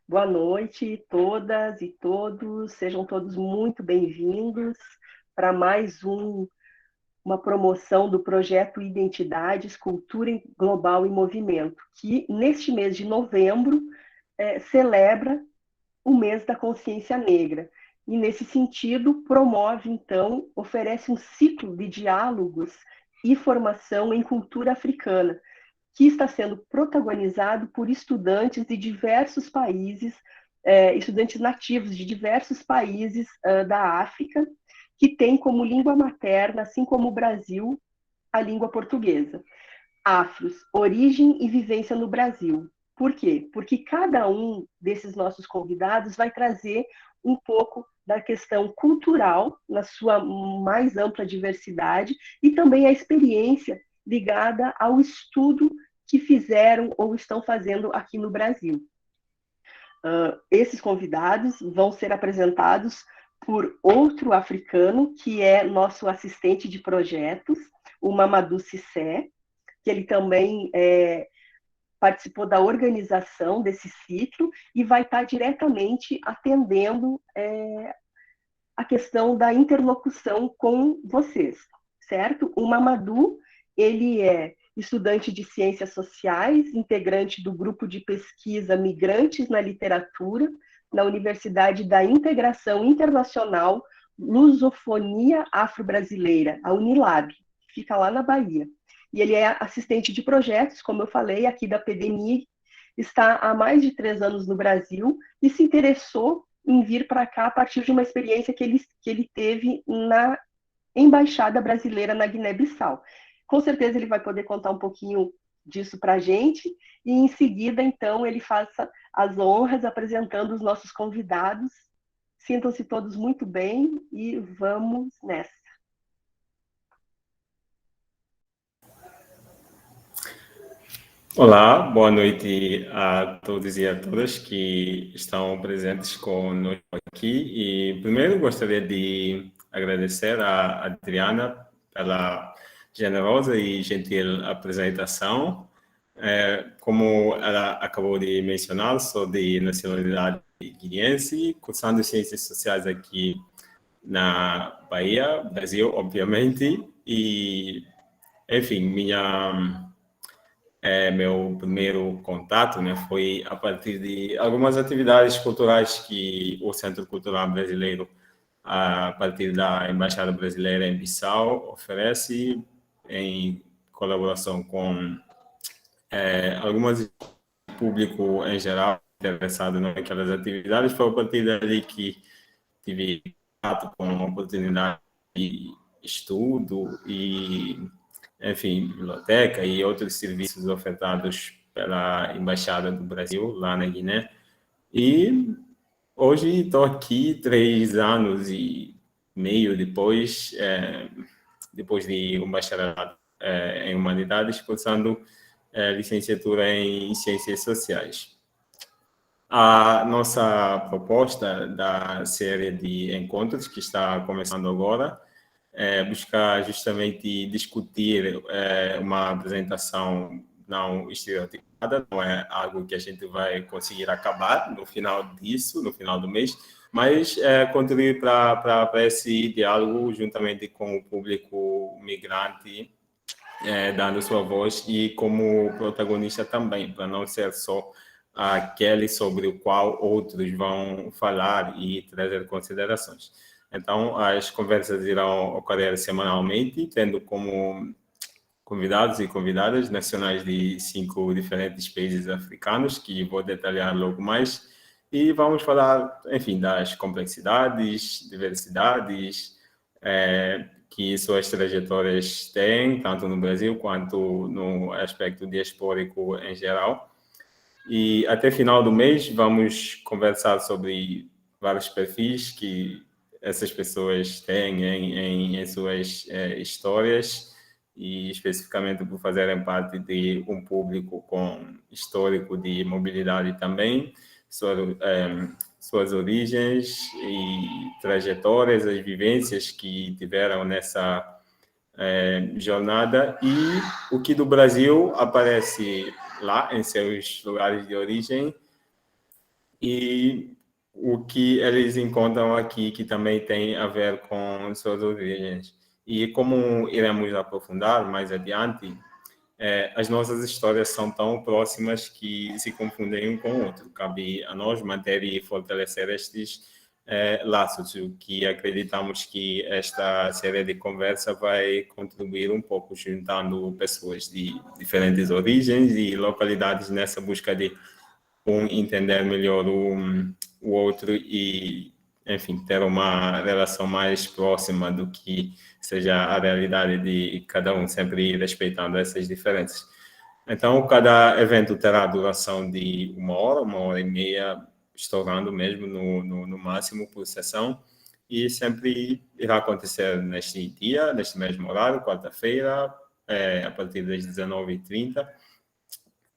Boa noite, todas e todos. Sejam todos muito bem-vindos para mais uma promoção do projeto Identidades, Cultura Global em Movimento, que neste mês de novembro celebra o mês da consciência negra. E, nesse sentido, promove, então, oferece um ciclo de diálogos e formação em cultura africana, que está sendo protagonizado por estudantes de diversos países, estudantes nativos de diversos países da África, que têm como língua materna, assim como o Brasil, a língua portuguesa. Afros, origem e vivência no Brasil. Por quê? Porque cada um desses nossos convidados vai trazer um pouco da questão cultural, na sua mais ampla diversidade, e também a experiência ligada ao estudo que fizeram ou estão fazendo aqui no Brasil. Esses convidados vão ser apresentados por outro africano, que é nosso assistente de projetos, o Mamadou Cissé, que ele também participou da organização desse ciclo e vai estar diretamente atendendo a questão da interlocução com vocês, certo? O Mamadou, ele é estudante de Ciências Sociais, integrante do grupo de pesquisa Migrantes na Literatura, na Universidade da Integração Internacional Lusofonia Afro-Brasileira, a Unilab, que fica lá na Bahia. E ele é assistente de projetos, como eu falei, aqui da PDMI, está há mais de 3 anos no Brasil e se interessou em vir para cá a partir de uma experiência que ele teve na Embaixada Brasileira na Guiné-Bissau. Com certeza ele vai poder contar um pouquinho disso para a gente, e em seguida, então, ele faça as honras apresentando os nossos convidados. Sintam-se todos muito bem e vamos nessa. Olá, boa noite a todos e a todas que estão presentes conosco aqui. E primeiro gostaria de agradecer a Adriana pela generosa e gentil apresentação. Como ela acabou de mencionar, sou de nacionalidade guineense, cursando Ciências Sociais aqui na Bahia, Brasil, obviamente. E, enfim, meu primeiro contato, né, foi a partir de algumas atividades culturais que o Centro Cultural Brasileiro, a partir da Embaixada Brasileira em Bissau, oferece em colaboração com algumas público em geral interessado naquelas atividades. Foi a partir dali que tive contato com uma oportunidade de estudo e, enfim, biblioteca e outros serviços ofertados pela Embaixada do Brasil, lá na Guiné. E hoje estou aqui 3 anos e meio depois, depois de um bacharelado em Humanidades, cursando licenciatura em Ciências Sociais. A nossa proposta da série de encontros que está começando agora é buscar justamente discutir uma apresentação não estereotipada, não é algo que a gente vai conseguir acabar no final disso, no final do mês, mas contribuir para esse diálogo juntamente com o público migrante, dando sua voz e como protagonista também, para não ser só aquele sobre o qual outros vão falar e trazer considerações. Então, as conversas irão ocorrer semanalmente, tendo como convidados e convidadas nacionais de 5 diferentes países africanos, que vou detalhar logo mais, e vamos falar, enfim, das complexidades, diversidades, que suas trajetórias têm, tanto no Brasil quanto no aspecto diaspórico em geral. E até final do mês vamos conversar sobre vários perfis que essas pessoas têm em suas histórias, e especificamente por fazerem parte de um público com histórico de mobilidade também, suas origens e trajetórias, as vivências que tiveram nessa jornada, e o que do Brasil aparece lá em seus lugares de origem, e o que eles encontram aqui que também tem a ver com suas origens. E como iremos aprofundar mais adiante, as nossas histórias são tão próximas que se confundem um com o outro. Cabe a nós manter e fortalecer estes laços, o que acreditamos que esta série de conversa vai contribuir um pouco, juntando pessoas de diferentes origens e localidades nessa busca de entender melhor o outro e, enfim, ter uma relação mais próxima do que seja a realidade de cada um, sempre respeitando essas diferenças. Então, cada evento terá duração de 1 hora e meia, estourando mesmo no máximo por sessão, e sempre irá acontecer neste dia, neste mesmo horário, quarta-feira, a partir das 19h30,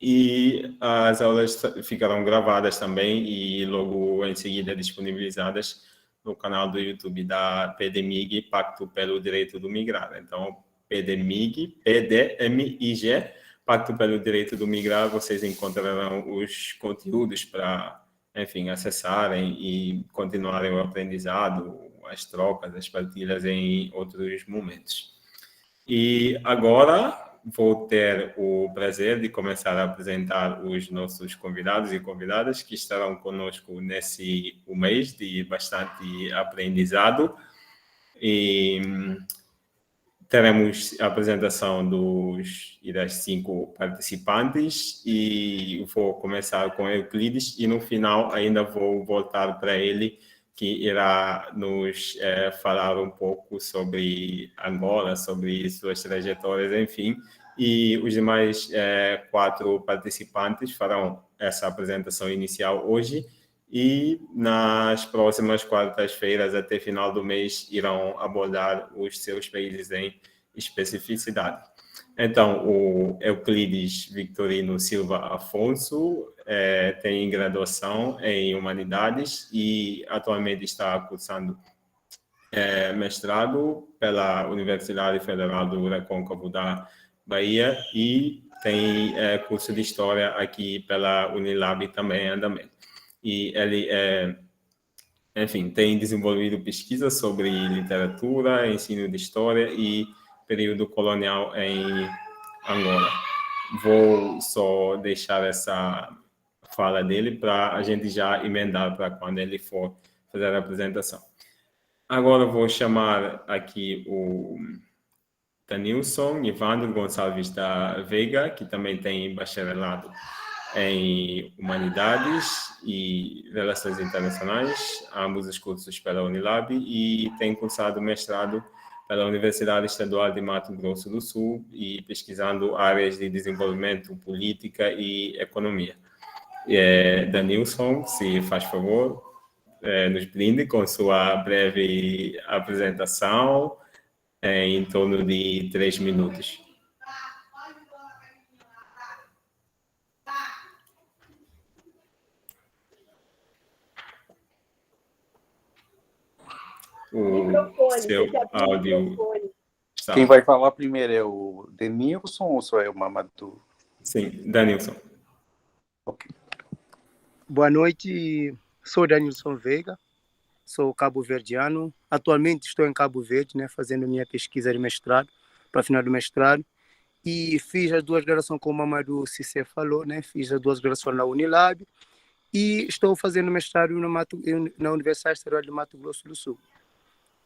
e as aulas ficarão gravadas também e logo em seguida disponibilizadas no canal do YouTube da PDMIG, Pacto pelo Direito do Migrar. Então, PDMIG, PDMIG, Pacto pelo Direito do Migrar, vocês encontrarão os conteúdos para, enfim, acessarem e continuarem o aprendizado, as trocas, as partilhas em outros momentos. E agora vou ter o prazer de começar a apresentar os nossos convidados e convidadas que estarão conosco nesse mês de bastante aprendizado. E teremos a apresentação dos e das 5 participantes e vou começar com Euclides e no final ainda vou voltar para ele, que irá nos falar um pouco sobre Angola, sobre suas trajetórias, enfim, e os demais 4 participantes farão essa apresentação inicial hoje e nas próximas quartas-feiras, até final do mês, irão abordar os seus países em especificidade. Então, o Euclides Victorino Silva Afonso tem graduação em Humanidades e atualmente está cursando mestrado pela Universidade Federal do Recôncavo da Bahia e tem curso de História aqui pela Unilab também em andamento. E ele, enfim, tem desenvolvido pesquisa sobre literatura, ensino de história e período colonial em Angola. Vou só deixar essa fala dele para a gente já emendar para quando ele for fazer a apresentação. Agora vou chamar aqui o Danilson Evandro Gonçalves da Veiga, que também tem bacharelado em Humanidades e Relações Internacionais, ambos os cursos pela Unilab, e tem cursado mestrado pela Universidade Estadual de Mato Grosso do Sul e pesquisando áreas de desenvolvimento, política e economia. Danilson, se faz favor, nos brinde com sua breve apresentação em torno de 3 minutos. O seu áudio está... Quem vai falar primeiro é o Denilson ou sou eu, Mamadou? Sim, Danilson. Ok. Boa noite, sou Danilson Veiga, sou cabo-verdiano. Atualmente estou em Cabo Verde, né, fazendo minha pesquisa de mestrado, para final do mestrado. E fiz as 2 graduações, como o Mamadou Cissé falou, né, fiz as 2 graduações na Unilab e estou fazendo mestrado na Universidade Estadual de Mato Grosso do Sul.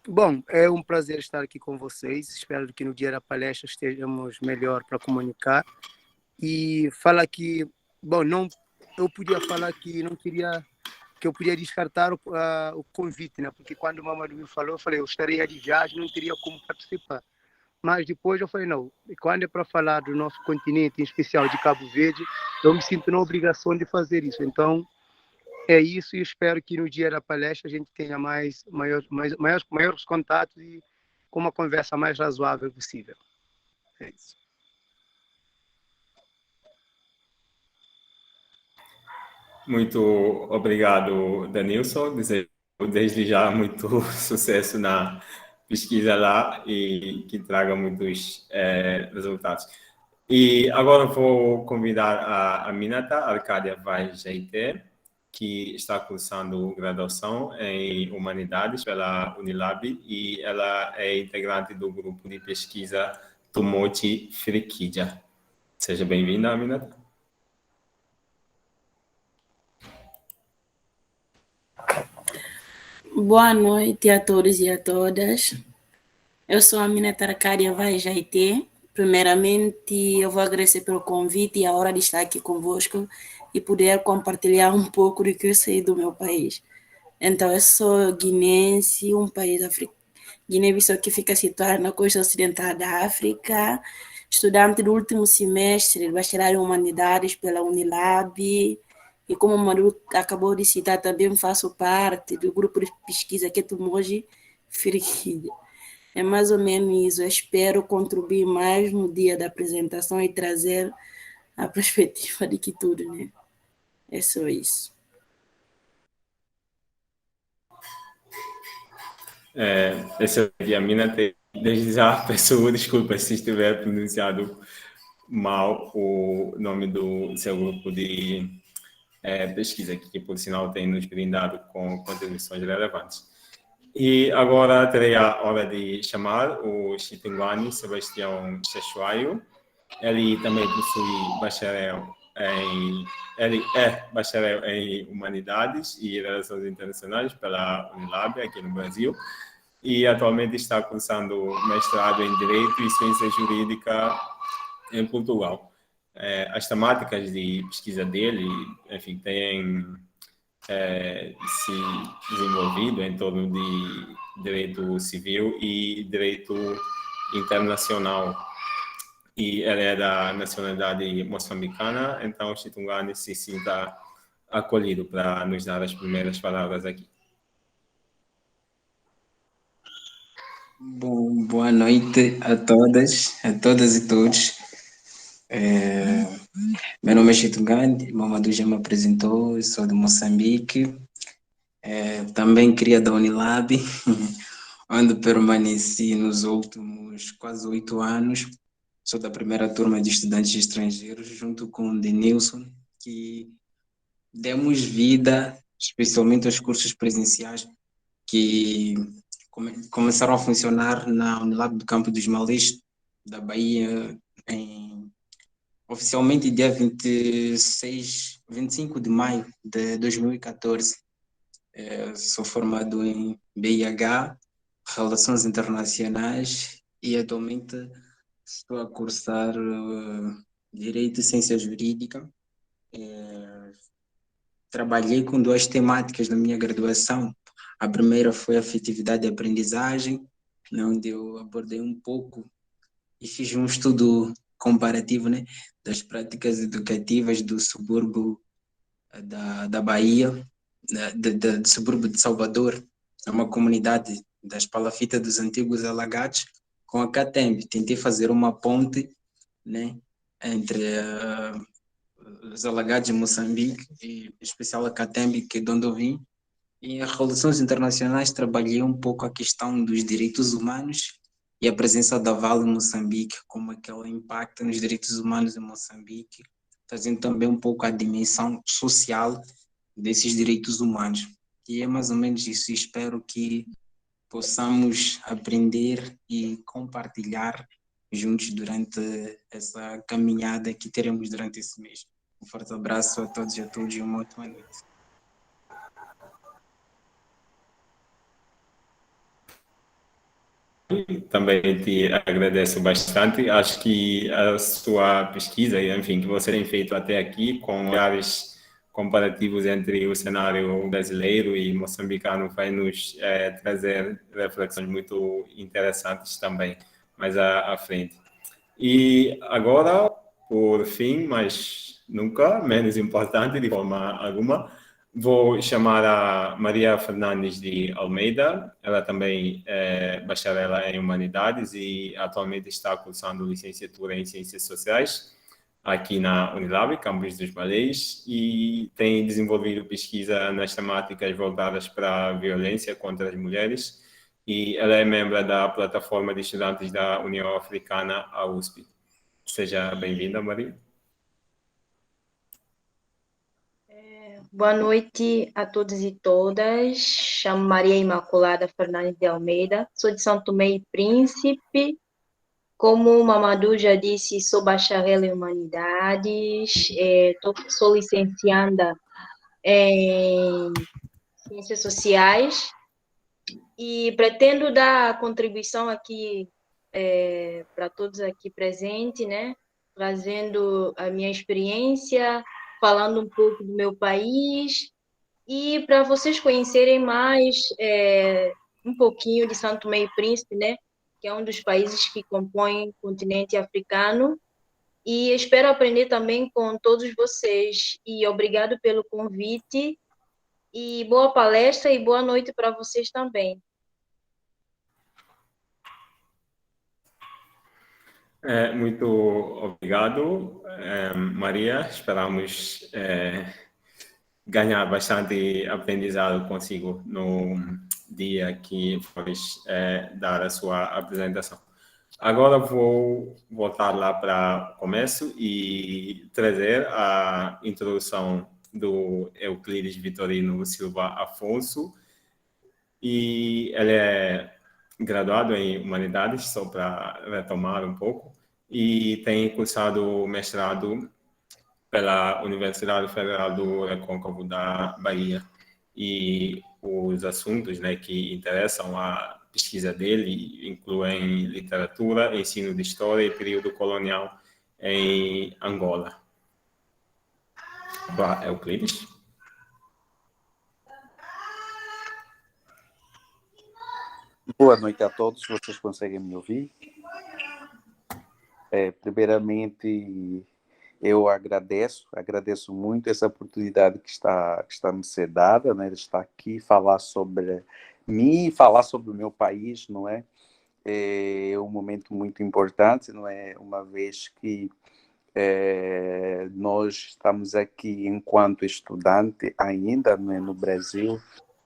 Bom, é um prazer estar aqui com vocês. Espero que no dia da palestra estejamos melhor para comunicar. E falar que, bom, eu podia falar que não queria, que eu podia descartar o convite, né? Porque quando o Mamadou me falou, eu falei, eu estaria de viagem, não teria como participar. Mas depois eu falei, não, quando é para falar do nosso continente, em especial de Cabo Verde, eu me sinto na obrigação de fazer isso. Então, é isso e espero que no dia da palestra a gente tenha maiores contatos e com uma conversa mais razoável possível. É isso. Muito obrigado, Danilson. Desejo desde já muito sucesso na pesquisa lá e que traga muitos resultados. E agora vou convidar a Aminata Arcádia Vajete que está cursando graduação em Humanidades pela Unilab e ela é integrante do grupo de pesquisa Tumote Frikidja. Seja bem-vinda, Aminata. Boa noite a todos e a todas. Eu sou a Aminata Arcádia Vai Jaité. Primeiramente, eu vou agradecer pelo convite e a hora de estar aqui convosco e poder compartilhar um pouco do que eu sei do meu país. Então, eu sou guinense, um país africano. Guiné-Bissau que fica situado na costa ocidental da África, estudante do último semestre de bacharel em Humanidades pela Unilab, e como o Maru acabou de citar, também faço parte do grupo de pesquisa Ketumoji Firikida. É mais ou menos isso. Eu espero contribuir mais no dia da apresentação e trazer a perspectiva de que tudo, né? É só isso. Essa é a Aminata. Desde já peço desculpa se estiver pronunciado mal o nome do seu grupo de pesquisa, que por sinal tem nos brindado com contribuições relevantes. E agora terei a hora de chamar o Chitunguani Sebastião Chachuaio. Ele também possui ele é bacharel em Humanidades e Relações Internacionais pela Unilab, aqui no Brasil, e atualmente está cursando mestrado em Direito e Ciência Jurídica em Portugal. As temáticas de pesquisa dele, enfim, têm se desenvolvido em torno de direito civil e direito internacional. E ele é da nacionalidade moçambicana, então o Chitungani se sinta acolhido para nos dar as primeiras palavras aqui. Bom, boa noite a todas e todos. Meu nome é Chitungani, Mamadou já me apresentou, eu sou de Moçambique, também cria da Unilab, onde permaneci nos últimos quase 8 anos. Sou da primeira turma de estudantes estrangeiros, junto com o Denilson, que demos vida, especialmente aos cursos presenciais, que começaram a funcionar na Unilab do Campo dos Malês, da Bahia, oficialmente dia 25 de maio de 2014. Sou formado em BIH, Relações Internacionais, e atualmente estou a cursar Direito e Ciência Jurídica. Trabalhei com 2 temáticas na minha graduação. A primeira foi afetividade e aprendizagem, onde eu abordei um pouco e fiz um estudo comparativo, né, das práticas educativas do subúrbio da Bahia, do subúrbio de Salvador, é uma comunidade das Palafitas dos Antigos Alagados, com a Catembe. Tentei fazer uma ponte, né, entre os Alagados de Moçambique, e em especial a Catembe, que é de onde eu vim. E em relações internacionais trabalhei um pouco a questão dos direitos humanos e a presença da Vale em Moçambique, como aquele impacta nos direitos humanos em Moçambique, trazendo também um pouco a dimensão social desses direitos humanos. E é mais ou menos isso. Espero que possamos aprender e compartilhar juntos durante essa caminhada que teremos durante esse mês. Um forte abraço a todos e a todas e uma ótima noite. Também te agradeço bastante. Acho que a sua pesquisa, enfim, que você tem feito até aqui, com olhares comparativos entre o cenário brasileiro e moçambicano, vai nos trazer reflexões muito interessantes também, mais à frente. E agora, por fim, mas nunca menos importante de forma alguma, vou chamar a Maria Fernandes de Almeida. Ela também é bacharel em Humanidades e atualmente está cursando licenciatura em Ciências Sociais aqui na Unilab, Campos dos Malês, e tem desenvolvido pesquisa nas temáticas voltadas para a violência contra as mulheres, e ela é membro da plataforma de estudantes da União Africana, a USP. Seja bem-vinda, Maria. Boa noite a todos e todas. Chamo Maria Imaculada Fernandes de Almeida, sou de São Tomé e Príncipe. Como o Mamadou já disse, sou bacharel em Humanidades, sou licencianda em Ciências Sociais e pretendo dar contribuição aqui para todos aqui presentes, né? Trazendo a minha experiência, falando um pouco do meu país e para vocês conhecerem mais um pouquinho de São Tomé e Príncipe, né? Que é um dos países que compõem o continente africano. E espero aprender também com todos vocês. E obrigado pelo convite. E boa palestra e boa noite para vocês também. Muito obrigado, Maria. Esperamos ganhar bastante aprendizado consigo no dia que fores dar a sua apresentação. Agora vou voltar lá para o começo e trazer a introdução do Euclides Vitorino Silva Afonso. E ele é graduado em Humanidades, só para retomar um pouco, e tem cursado mestrado pela Universidade Federal do Recôncavo da Bahia. E os assuntos, né, que interessam a pesquisa dele incluem literatura, ensino de história e período colonial em Angola. Olá, Euclides. Boa noite a todos, vocês conseguem me ouvir? Primeiramente, eu agradeço muito essa oportunidade que está me ser dada, né, de estar aqui, falar sobre mim, falar sobre o meu país, não é? É um momento muito importante, não é? Uma vez que nós estamos aqui enquanto estudante ainda, né, no Brasil,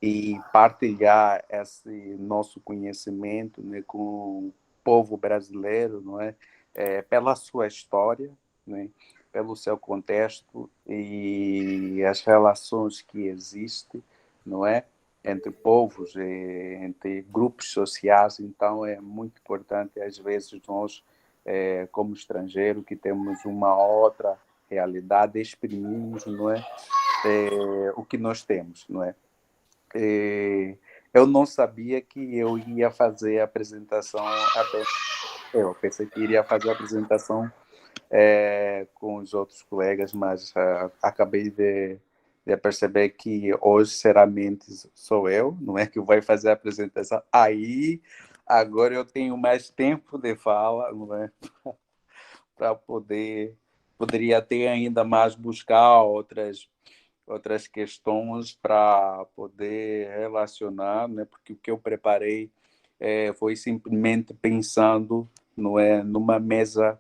e partilhar esse nosso conhecimento, né, com o povo brasileiro, não é? Pela sua história, né, pelo seu contexto e as relações que existem, não é? Entre povos, entre grupos sociais. Então é muito importante, às vezes, nós, como estrangeiro, que temos uma outra realidade, exprimimos, não é? O que nós temos, não é? Eu não sabia que eu ia fazer a apresentação eu pensei que iria fazer a apresentação com os outros colegas, mas acabei de perceber que hoje, sinceramente, sou eu, não é que vai fazer a apresentação. Aí, agora eu tenho mais tempo de fala, não é? Para poderia ter ainda mais buscar outras questões para poder relacionar, né? Porque o que eu preparei foi simplesmente pensando, não é, numa mesa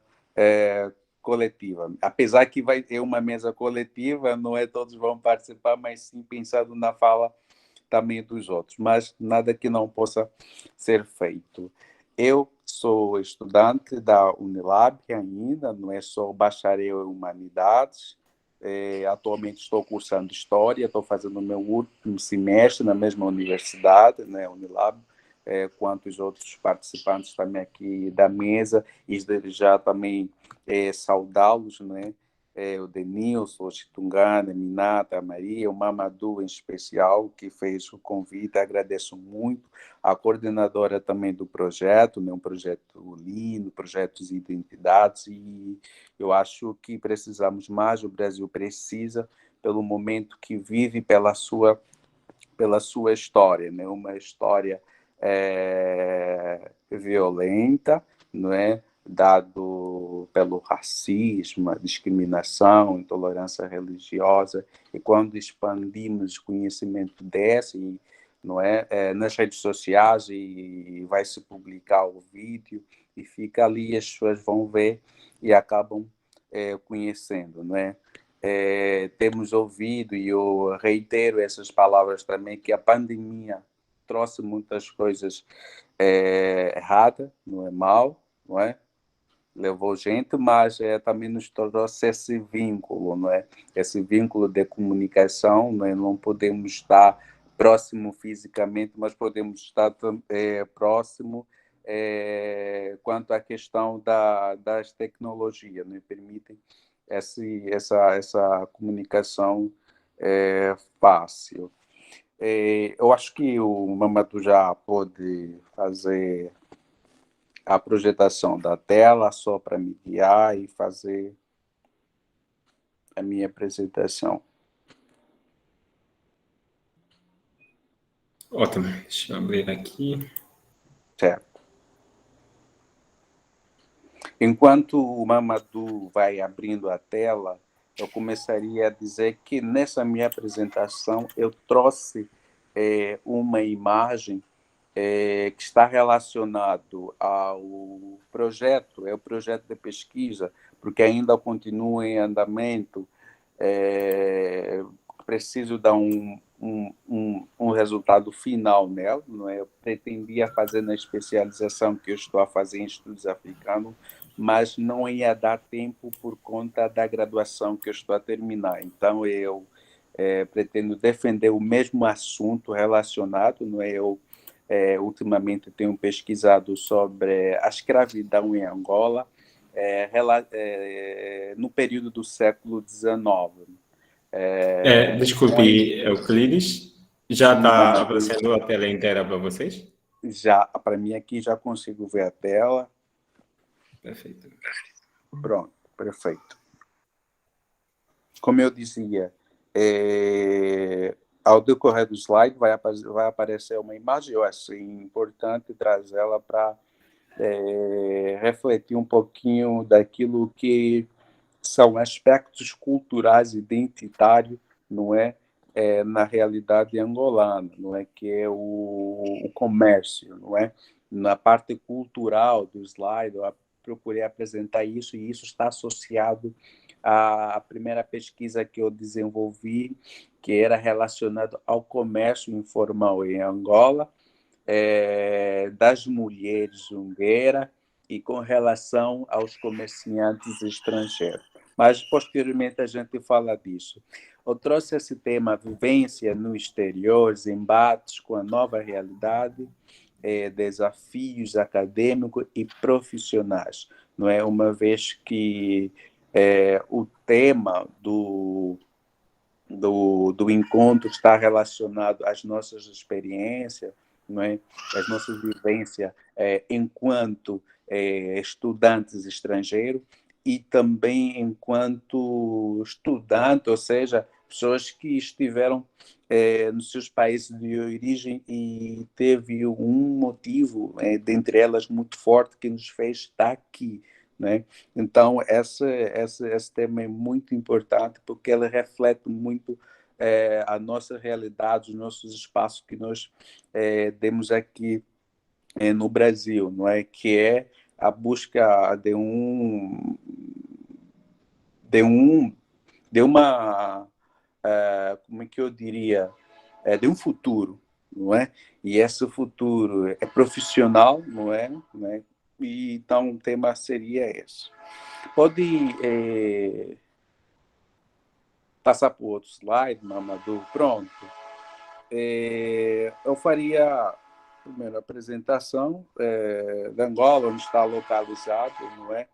coletiva. Apesar que vai ter uma mesa coletiva, não é todos vão participar, mas sim pensando na fala também dos outros, mas nada que não possa ser feito. Eu sou estudante da Unilab ainda, não é só bacharel em Humanidades. Atualmente estou cursando História, estou fazendo o meu último semestre na mesma universidade, né, Unilab, quanto os outros participantes também aqui da mesa, e desde já também saudá-los, né? O Denilson, o Chitungana, a Minata, a Maria, o Mamadou em especial, que fez o convite, agradeço muito. A coordenadora também do projeto, né? Um projeto lindo, projetos de identidades, e eu acho que precisamos mais, o Brasil precisa, pelo momento que vive, pela sua história, né? Uma história violenta, não é? Dado pelo racismo, a discriminação, intolerância religiosa, e quando expandimos o conhecimento desse, não é, nas redes sociais, e vai se publicar o vídeo e fica ali, as pessoas vão ver e acabam conhecendo, não é? Temos ouvido, e eu reitero essas palavras também, que a pandemia trouxe muitas coisas erradas, não é mal, não é? levou gente, mas também nos trouxe esse vínculo, não é? Esse vínculo de comunicação, não é? Não podemos estar próximo fisicamente, mas podemos estar próximo quanto à questão das tecnologias, não é? Permitem essa comunicação fácil. Eu acho que o Mamadou já pode fazer a projetação da tela só para me guiar e fazer a minha apresentação. Ótimo. Deixa eu abrir aqui. Certo. Enquanto o Mamadou vai abrindo a tela, eu começaria a dizer que nessa minha apresentação eu trouxe uma imagem que está relacionado ao projeto, é o projeto de pesquisa, porque ainda continua em andamento, preciso dar um resultado final nela, não é? Eu pretendia fazer na especialização que eu estou a fazer em estudos africanos, mas não ia dar tempo por conta da graduação que eu estou a terminar. Então, eu pretendo defender o mesmo assunto relacionado, não é? Eu ultimamente tenho pesquisado sobre a escravidão em Angola no período do século XIX. Desculpe, Euclides, já está aparecendo a tela inteira para vocês? Já, para mim aqui já consigo ver a tela. Perfeito. Pronto, perfeito. Como eu dizia, ao decorrer do slide vai aparecer uma imagem, eu acho importante trazê-la para refletir um pouquinho daquilo que são aspectos culturais identitários, não é? Na realidade angolana, não é? Que é o comércio, não é? Na parte cultural do slide, eu procurei apresentar isso, e isso está associado à primeira pesquisa que eu desenvolvi, que era relacionado ao comércio informal em Angola, das mulheres zungueiras e com relação aos comerciantes estrangeiros. Mas, posteriormente, a gente fala disso. Eu trouxe esse tema, vivência no exterior, embates com a nova realidade, desafios acadêmicos e profissionais. Não é? Uma vez que o tema do encontro está relacionado às nossas experiências, não é? As nossas vivências enquanto estudantes estrangeiros e também enquanto estudante, ou seja, pessoas que estiveram nos seus países de origem e teve um motivo, dentre elas, muito forte que nos fez estar aqui. Né? Então, esse tema é muito importante porque ele reflete muito a nossa realidade, os nossos espaços que nós temos aqui no Brasil, não é? Que é a busca de uma como é que eu diria, de um futuro, não é? E esse futuro é profissional, não é? Não é? E, então, o tema seria esse. Pode passar para o outro slide, Mamadou? Pronto. Eu faria primeiro a apresentação da Angola, onde está localizado, não é?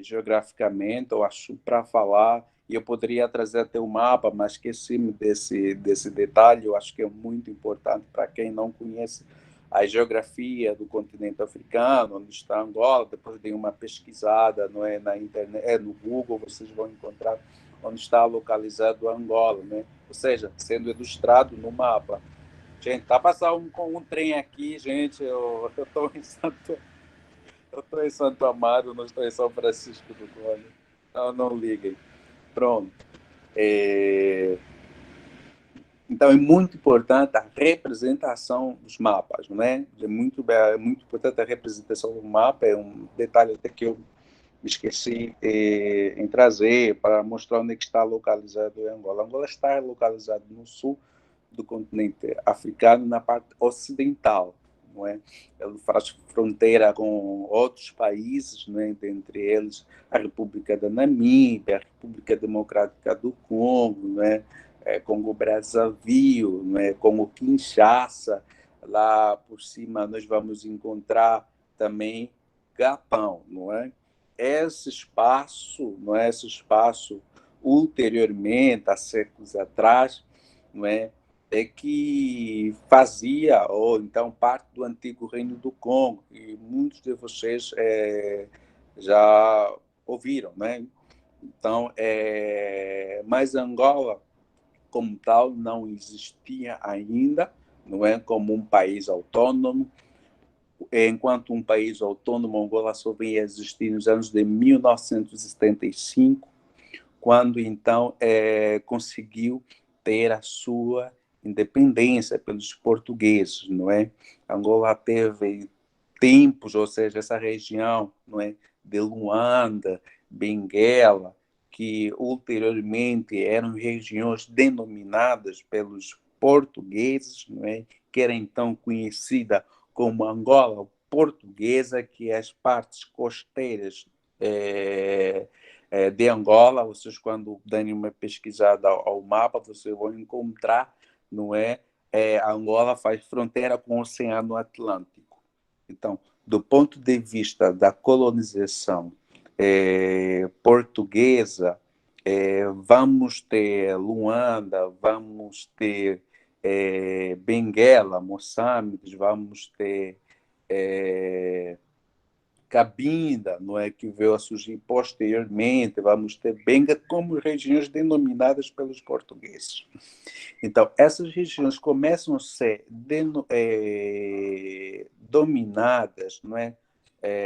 Geograficamente, eu acho, para falar, e eu poderia trazer até o mapa, mas esqueci-me desse detalhe, eu acho que é muito importante para quem não conhece a geografia do continente africano, onde está Angola. Depois de uma pesquisada, não é, na internet, no Google, vocês vão encontrar onde está localizado Angola, né? Ou seja, sendo ilustrado no mapa. Gente, está passando um trem aqui, gente, eu estou em Santo Amaro, não estou em São Francisco do Conde. Não liguem. Pronto. Então, é muito importante a representação dos mapas, não é? É muito importante a representação do mapa, é um detalhe até que eu me esqueci em trazer para mostrar onde é que está localizado Angola. Angola está localizado no sul do continente africano, na parte ocidental não é? Ele faz fronteira com outros países, não é? Dentre eles a República da Namíbia, a República Democrática do Congo, não é? Congo-Brazzaville, não é? Congo-Kinshasa. Lá por cima nós vamos encontrar também Gabão, não é? Esse espaço, não é? Esse espaço ulteriormente, há séculos atrás, não é? É que fazia, ou então, parte do antigo Reino do Congo, e muitos de vocês já ouviram, né? Então, mas Angola, como tal, não existia ainda, não é? Como um país autônomo. Enquanto um país autônomo, Angola só veio a existir nos anos de 1975, quando então conseguiu ter a sua independência pelos portugueses, não é? Angola teve tempos, ou seja, essa região, não é, de Luanda, Benguela, que ulteriormente eram regiões denominadas pelos portugueses, não é? Que era então conhecida como Angola Portuguesa, que as partes costeiras de Angola, vocês quando darem uma pesquisada ao mapa, vocês vão encontrar, não é? Angola faz fronteira com o Oceano Atlântico. Então, do ponto de vista da colonização portuguesa, vamos ter Luanda, vamos ter Benguela, Moçambique, vamos ter Cabinda, não é, que veio a surgir posteriormente, vamos ter Benga como regiões denominadas pelos portugueses. Então, essas regiões começam a ser dominadas, não é?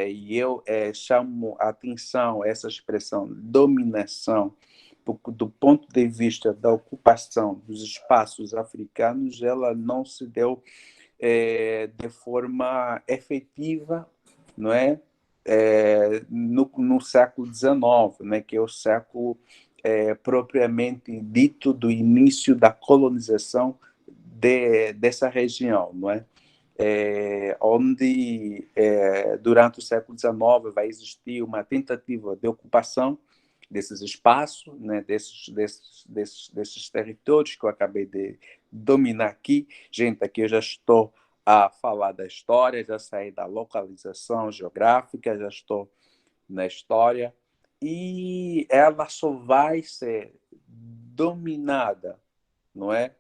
E eu chamo a atenção a essa expressão dominação, porque do ponto de vista da ocupação dos espaços africanos, ela não se deu de forma efetiva, não é? No século XIX, né, que é o século propriamente dito do início da colonização dessa região, não é? Onde durante o século XIX vai existir uma tentativa de ocupação desses espaços, né, desses territórios que eu acabei de dominar aqui. Gente, aqui eu já estou a falar da história, já saí da localização geográfica, já estou na história, e ela só vai ser dominada, não é?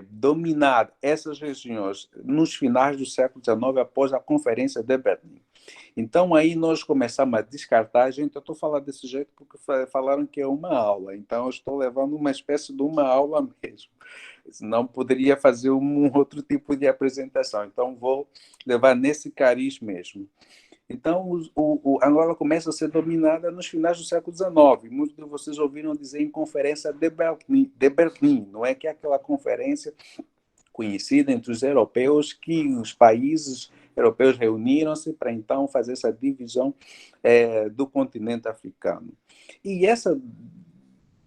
Dominada essas regiões nos finais do século XIX, após a Conferência de Berlim. Então, aí nós começamos a descartar. Gente, eu estou falando desse jeito porque falaram que é uma aula, então eu estou levando uma espécie de uma aula mesmo. Não poderia fazer um outro tipo de apresentação, então vou levar nesse cariz mesmo. Então, Angola começa a ser dominada nos finais do século XIX. Muitos de vocês ouviram dizer em Conferência de Berlim, não é que é aquela conferência conhecida entre os europeus, que os países europeus reuniram-se para então fazer essa divisão do continente africano. E essa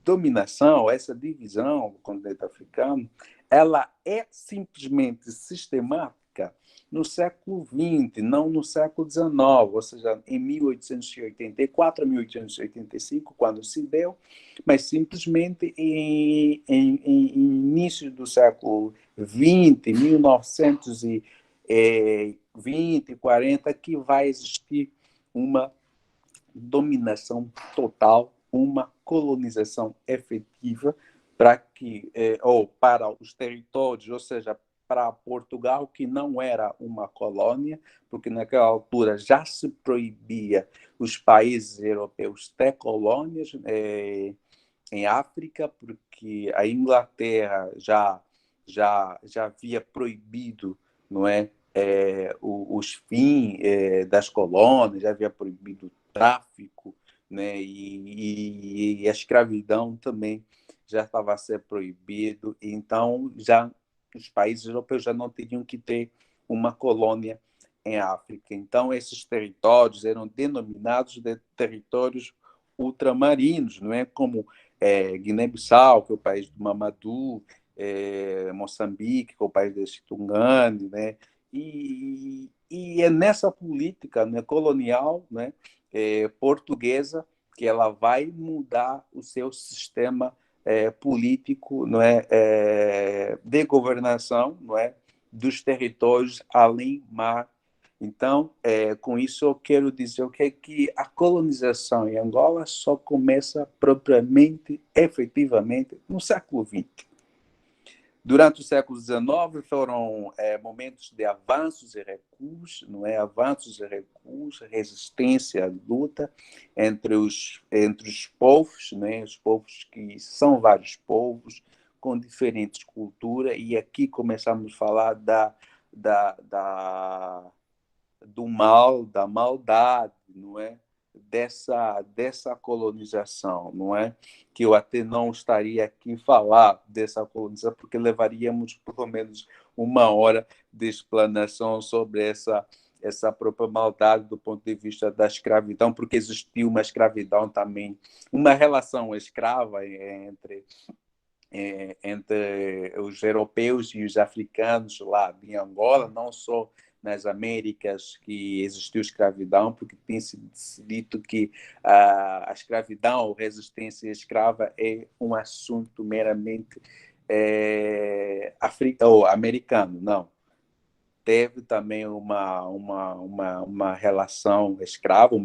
dominação, essa divisão do continente africano, ela é simplesmente sistemática no século XX, não no século XIX, ou seja, em 1884 a 1885, quando se deu, mas simplesmente em início do século XX, 1920, 40, que vai existir uma dominação total, uma colonização efetiva para os territórios, ou seja, para Portugal, que não era uma colônia, porque naquela altura já se proibia os países europeus ter colônias em África, porque a Inglaterra já havia proibido, não é, os fins das colônias, já havia proibido o tráfico, né, e a escravidão também já estava a ser proibido. Então, já os países europeus já não teriam que ter uma colônia em África. Então, esses territórios eram denominados de territórios ultramarinos, não é? Como Guiné-Bissau, que é o país do Mamadou, Moçambique, que é o país de Chitungane, né? e é nessa política, né, colonial, né, portuguesa, que ela vai mudar o seu sistema político, não é, de governação, não é, dos territórios além mar. Então, com isso eu quero dizer o que a colonização em Angola só começa propriamente, efetivamente, no século XX. Durante o século XIX foram momentos de avanços e recuos, não é? Avanços e recuos, resistência, luta entre os povos, né? Os povos que são vários povos com diferentes culturas, e aqui começamos a falar do mal, da maldade, não é? Dessa colonização, não é? Que eu até não estaria aqui a falar dessa colonização, porque levaríamos pelo menos 1 hora de explanação sobre essa própria maldade do ponto de vista da escravidão, porque existiu uma escravidão também, uma relação escrava entre os europeus e os africanos lá em Angola, não só nas Américas que existiu escravidão, porque tem se dito que a escravidão ou resistência escrava é um assunto meramente ou americano, não. Teve também uma relação escrava,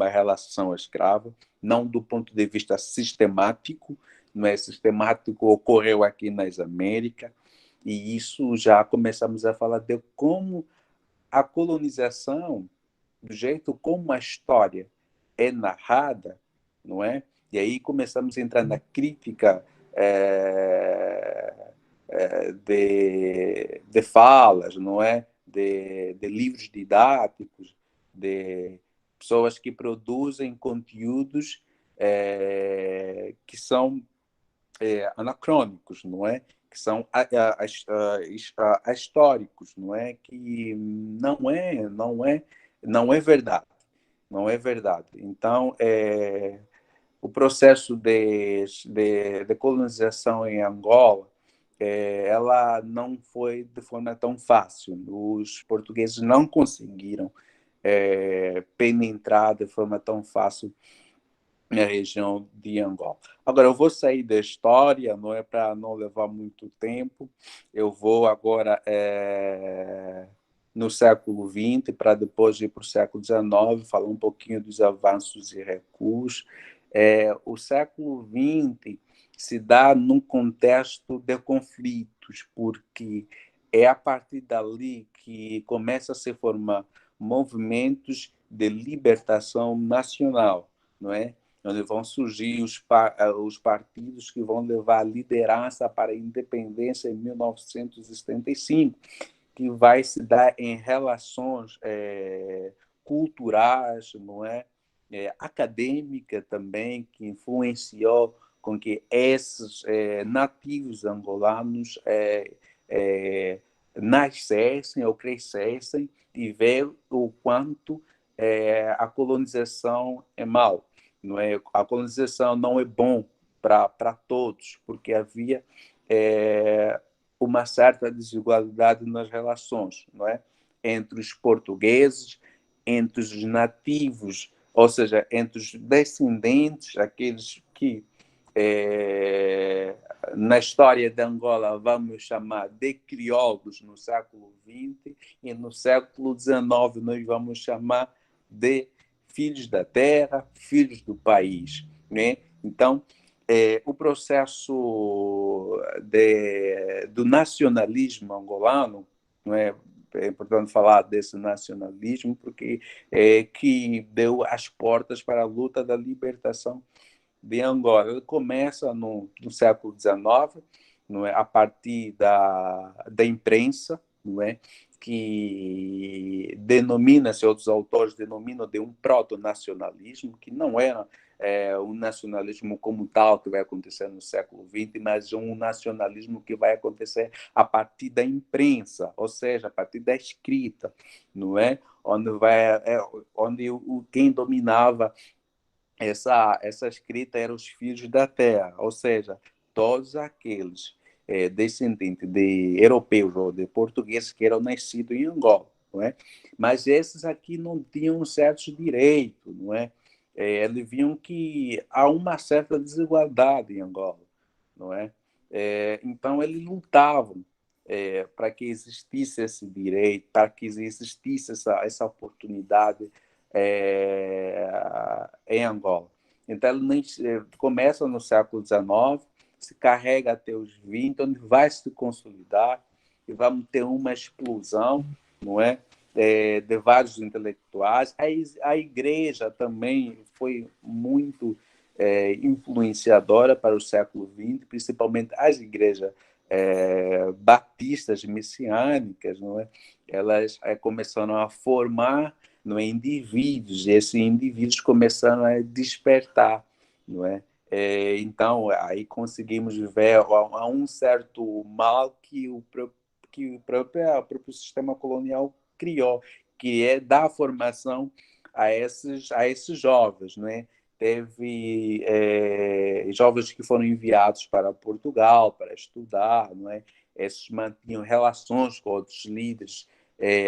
não do ponto de vista sistemático, não é sistemático, ocorreu aqui nas Américas, e isso já começamos a falar de como a colonização, do jeito como a história é narrada, não é? E aí começamos a entrar na crítica de falas, não é? De livros didáticos, de pessoas que produzem conteúdos que são anacrônicos, não é? Que são históricos, não é? Que não é verdade, não é verdade. Então, o processo de colonização em Angola, ela não foi de forma tão fácil. Os portugueses não conseguiram penetrar de forma tão fácil na região de Angola. Agora, eu vou sair da história, não é para não levar muito tempo. Eu vou agora no século XX, para depois ir para o século XIX, falar um pouquinho dos avanços e recuos. O século XX se dá num contexto de conflitos, porque é a partir dali que começa a se formar movimentos de libertação nacional, não é? Onde vão surgir os partidos que vão levar a liderança para a independência em 1975, que vai se dar em relações culturais, não é? Acadêmica também, que influenciou com que esses nativos angolanos nascessem ou crescessem e ver o quanto a colonização é mal. Não é? A colonização não é bom para todos, porque havia uma certa desigualdade nas relações, não é? Entre os portugueses, entre os nativos, ou seja, entre os descendentes, aqueles que na história de Angola vamos chamar de crioulos no século XX, e no século XIX nós vamos chamar de filhos da terra, filhos do país, né? Então, o processo do nacionalismo angolano, não é? É importante falar desse nacionalismo, porque que deu as portas para a luta da libertação de Angola. Ele começa no século XIX, não é? A partir da imprensa, não é? Que denomina-se, outros autores denominam de um proto-nacionalismo, que não era um nacionalismo como tal que vai acontecer no século XX, mas um nacionalismo que vai acontecer a partir da imprensa, ou seja, a partir da escrita, não é? Onde quem dominava essa escrita eram os filhos da terra, ou seja, todos aqueles descendentes de europeus ou de portugueses que eram nascidos em Angola, não é? Mas esses aqui não tinham certos direitos, não é? Eles viam que há uma certa desigualdade em Angola, não é? Então eles lutavam para que existisse esse direito, para que existisse essa oportunidade em Angola. Então ele começa no século XIX, se carrega até os 20, onde vai se consolidar e vamos ter uma explosão, não é? De vários intelectuais. A igreja também foi muito influenciadora para o século XX, principalmente as igrejas batistas messiânicas, não é? Elas começaram a formar, não é, indivíduos, e esses indivíduos começaram a despertar, não é? Então, aí conseguimos ver a um certo mal que o próprio sistema colonial criou, que é dar formação a esses jovens, não é? Teve jovens que foram enviados para Portugal para estudar, não é? Esses mantinham relações com outros líderes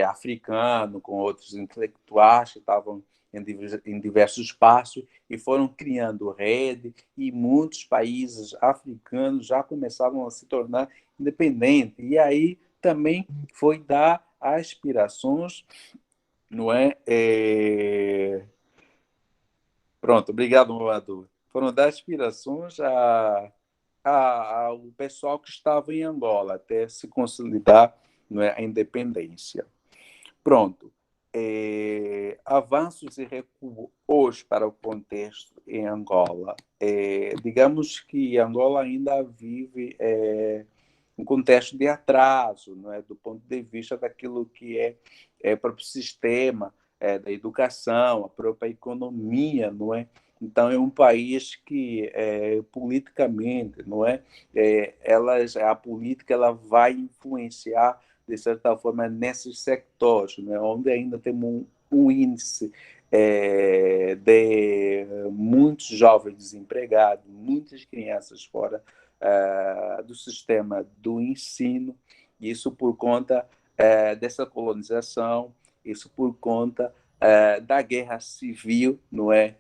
africanos, com outros intelectuais que estavam em diversos espaços e foram criando rede, e muitos países africanos já começavam a se tornar independentes. E aí também foi dar aspirações, não é? Pronto, obrigado, Moador. Foram dar aspirações ao pessoal que estava em Angola até se consolidar, não é, a independência. Pronto. Avanços e recuos para o contexto em Angola. Digamos que Angola ainda vive um contexto de atraso, não é, do ponto de vista daquilo que é o próprio sistema da educação, a própria economia, não é? Então é um país que politicamente, não é, a política ela vai influenciar de certa forma nesses sectores, né, onde ainda temos um índice de muitos jovens desempregados, muitas crianças fora do sistema do ensino, isso por conta dessa colonização, isso por conta da guerra civil, não é,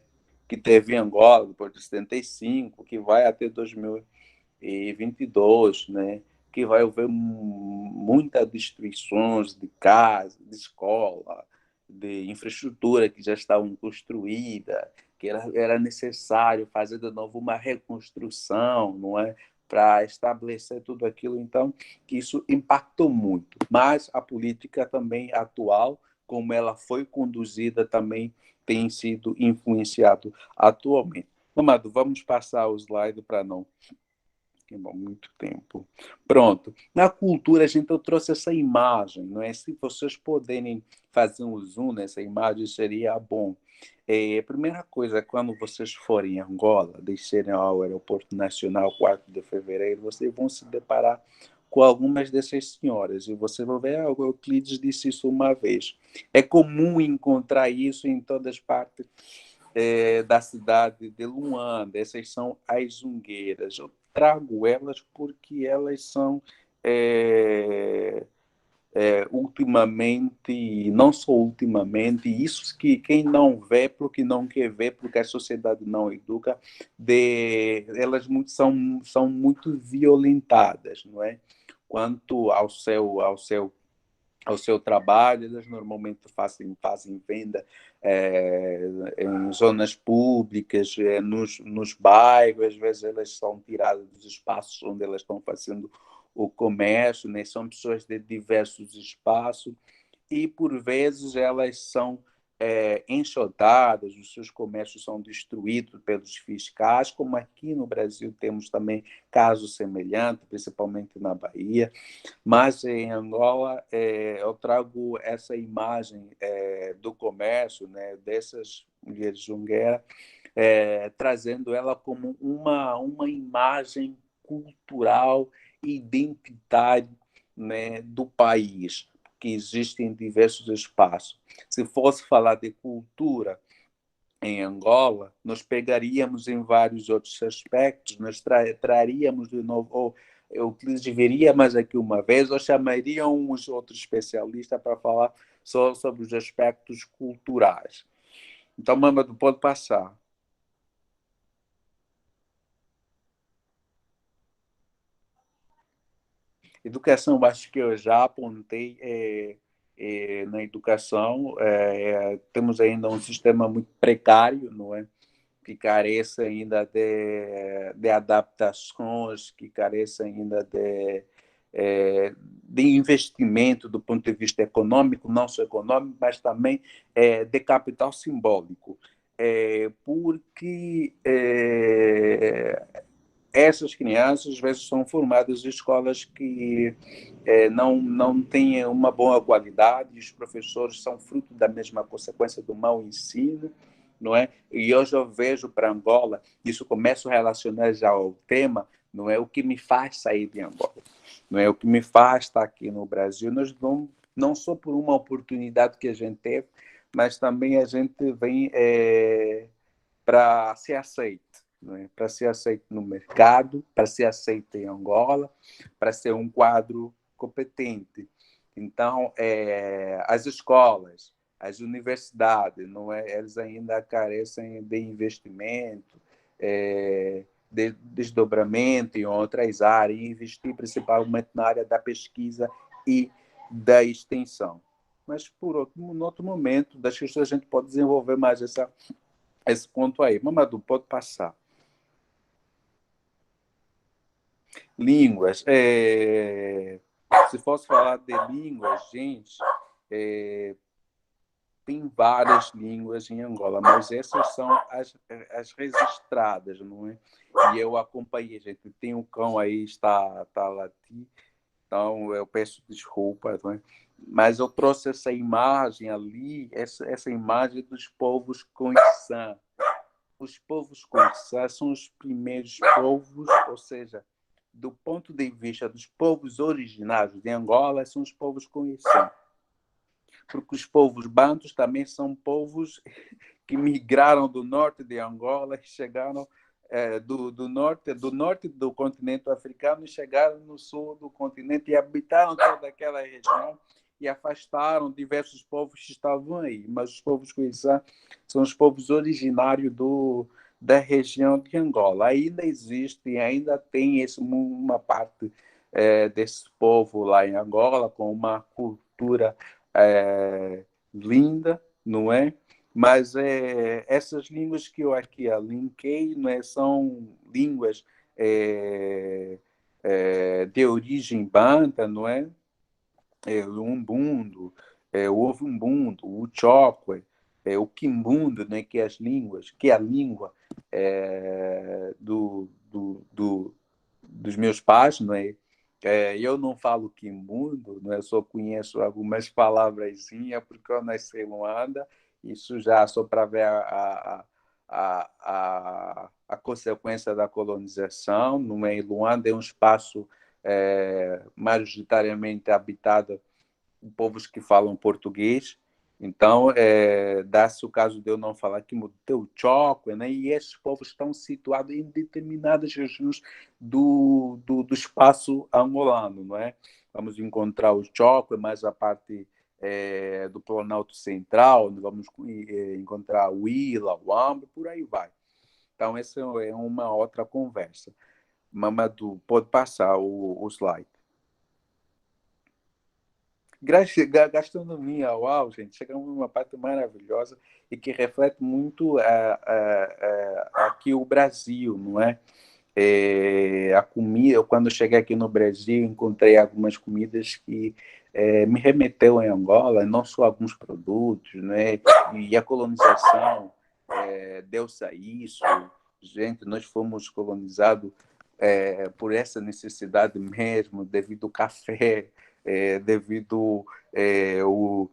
que teve em Angola depois de 75, que vai até 2022, né, que vai haver muitas destruições de casa, de escola, de infraestrutura que já estavam construídas, que era necessário fazer de novo uma reconstrução, não é, para estabelecer tudo aquilo. Então, que isso impactou muito. Mas a política também atual, como ela foi conduzida, também tem sido influenciado atualmente. Amado, vamos passar o slide para não queimar muito tempo. Pronto. Na cultura, eu trouxe essa imagem, não é? Se vocês puderem fazer um zoom nessa imagem, seria bom. A primeira coisa, quando vocês forem em Angola, descerem ao aeroporto nacional 4 de fevereiro, vocês vão se deparar com algumas dessas senhoras, e você vai ver, o Euclides disse isso uma vez. É comum encontrar isso em todas as partes da cidade de Luanda. Essas são as zungueiras. Eu trago elas porque elas são ultimamente, não só ultimamente, isso que quem não vê porque não quer ver, porque a sociedade não educa, elas são muito violentadas, não é? Quanto ao seu trabalho, elas normalmente fazem venda em zonas públicas, nos bairros, às vezes elas são tiradas dos espaços onde elas estão fazendo o comércio, né? São pessoas de diversos espaços e, por vezes, elas são enxotadas, os seus comércios são destruídos pelos fiscais, como aqui no Brasil temos também casos semelhantes, principalmente na Bahia. Mas em Angola, eu trago essa imagem do comércio, né, dessas mulheres jungueiras, trazendo ela como uma imagem cultural e identitária, né, do país, que existe em diversos espaços. Se fosse falar de cultura em Angola, nós pegaríamos em vários outros aspectos, nós traríamos de novo, ou eu veria mais aqui uma vez, ou chamaria uns outros especialistas para falar só sobre os aspectos culturais. Então, Mamadou, pode passar. Educação, acho que eu já apontei na educação. Temos ainda um sistema muito precário, não é? Que carece ainda de adaptações, que carece ainda de investimento do ponto de vista econômico, não só econômico, mas também de capital simbólico. Porque essas crianças, às vezes, são formadas em escolas que não têm uma boa qualidade, os professores são fruto da mesma consequência do mau ensino, não é? E hoje eu vejo para Angola, isso começo a relacionar já ao tema, não é o que me faz sair de Angola, não é o que me faz estar aqui no Brasil. Nós não só por uma oportunidade que a gente teve, mas também a gente vem para ser aceito, não é? Para ser aceito no mercado, para ser aceito em Angola, para ser um quadro competente. Então, as escolas, as universidades, não é? Eles ainda carecem de investimento, de desdobramento em outras áreas, e investir principalmente na área da pesquisa e da extensão. Mas, em outro momento, das questões, a gente pode desenvolver mais esse ponto aí. Mamadou, pode passar. Línguas. Se fosse falar de línguas, gente, tem várias línguas em Angola, mas essas são as registradas, não é? E eu acompanhei, gente. Tem um cão aí, está a latir, então eu peço desculpa, não é? Mas eu trouxe essa imagem ali, essa imagem dos povos Khoisan. Os povos Khoisan são os primeiros povos, ou seja, do ponto de vista dos povos originários de Angola, são os povos Khoisan. Porque os povos bantus também são povos que migraram do norte de Angola e chegaram do norte do continente africano e chegaram no sul do continente e habitaram toda aquela região e afastaram diversos povos que estavam aí. Mas os povos Khoisan são os povos originários da região de Angola. Ainda existe e ainda tem uma parte desse povo lá em Angola com uma cultura linda, não é? Mas essas línguas que eu aqui linkei, não é? São línguas de origem banta, não é? O umbundo, o ovumbundo, o chokwe, o quimbundo, né? Que é a língua dos meus pais, não é? Eu não falo quimbundo, não é? Só conheço algumas palavrazinhas porque eu nasci em Luanda, isso já só para ver a consequência da colonização. Não é? Luanda é um espaço majoritariamente habitado por povos que falam português. Então, dá-se o caso de eu não falar que o Chokwe, né? E esses povos estão situados em determinadas regiões do espaço angolano, não é? Vamos encontrar o Chokwe, mais a parte do Planalto Central, onde vamos encontrar o Ila, o Ambo, por aí vai. Então, essa é uma outra conversa. Mamadou, pode passar o slide. Gastronomia, uau, gente, chegamos numa parte maravilhosa e que reflete muito aqui o Brasil, não é? A comida, eu, quando cheguei aqui no Brasil, encontrei algumas comidas que me remeteu em Angola, não só alguns produtos, né? E a colonização deu-se a isso. Gente, nós fomos colonizados por essa necessidade mesmo, devido ao café, devido ao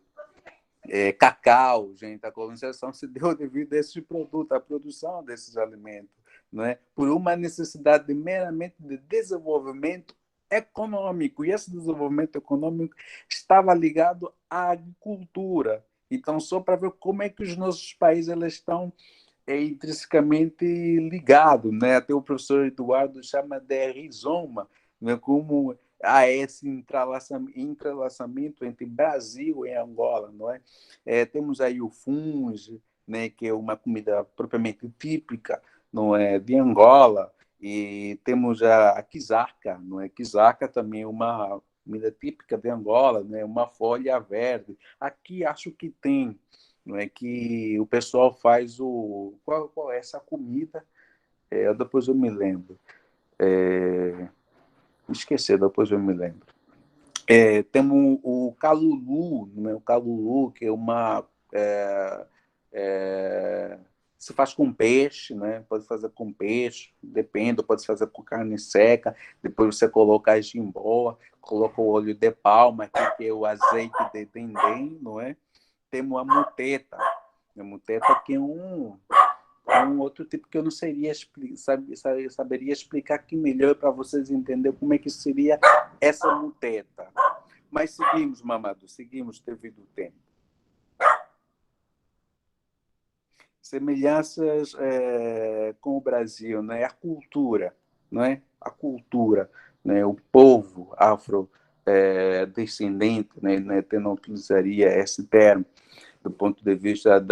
cacau, gente. A colonização se deu devido a esses produtos, à produção desses alimentos, não é? Por uma necessidade meramente de desenvolvimento econômico. E esse desenvolvimento econômico estava ligado à agricultura. Então, só para ver como é que os nossos países eles estão intrinsecamente ligados, né? Até o professor Eduardo chama de rizoma, né? Como há esse entrelaçamento entre Brasil e Angola, não é? Temos aí o funge, né, que é uma comida propriamente típica, não é, de Angola, e temos a quizaca, não é? Quizaca também é uma comida típica de Angola, né? Uma folha verde. Aqui acho que tem, não é, que o pessoal faz o qual é essa comida? Depois eu me lembro. Esqueci, depois eu me lembro. Temos o calulu, né? O calulu, que é uma. Se faz com peixe, né? Pode fazer com peixe, depende, pode fazer com carne seca, depois você coloca a jimboa, coloca o óleo de palma, que é o azeite de dendém, não é? Temos a muteta. A muteta que é um outro tipo que eu não saberia explicar aqui melhor para vocês entenderem como é que seria essa muteta. Mas seguimos, Mamadou, seguimos devido ao tempo. Semelhanças com o Brasil, né? A cultura, não é? A cultura, né? O povo afrodescendente, né? Eu não utilizaria esse termo do ponto de vista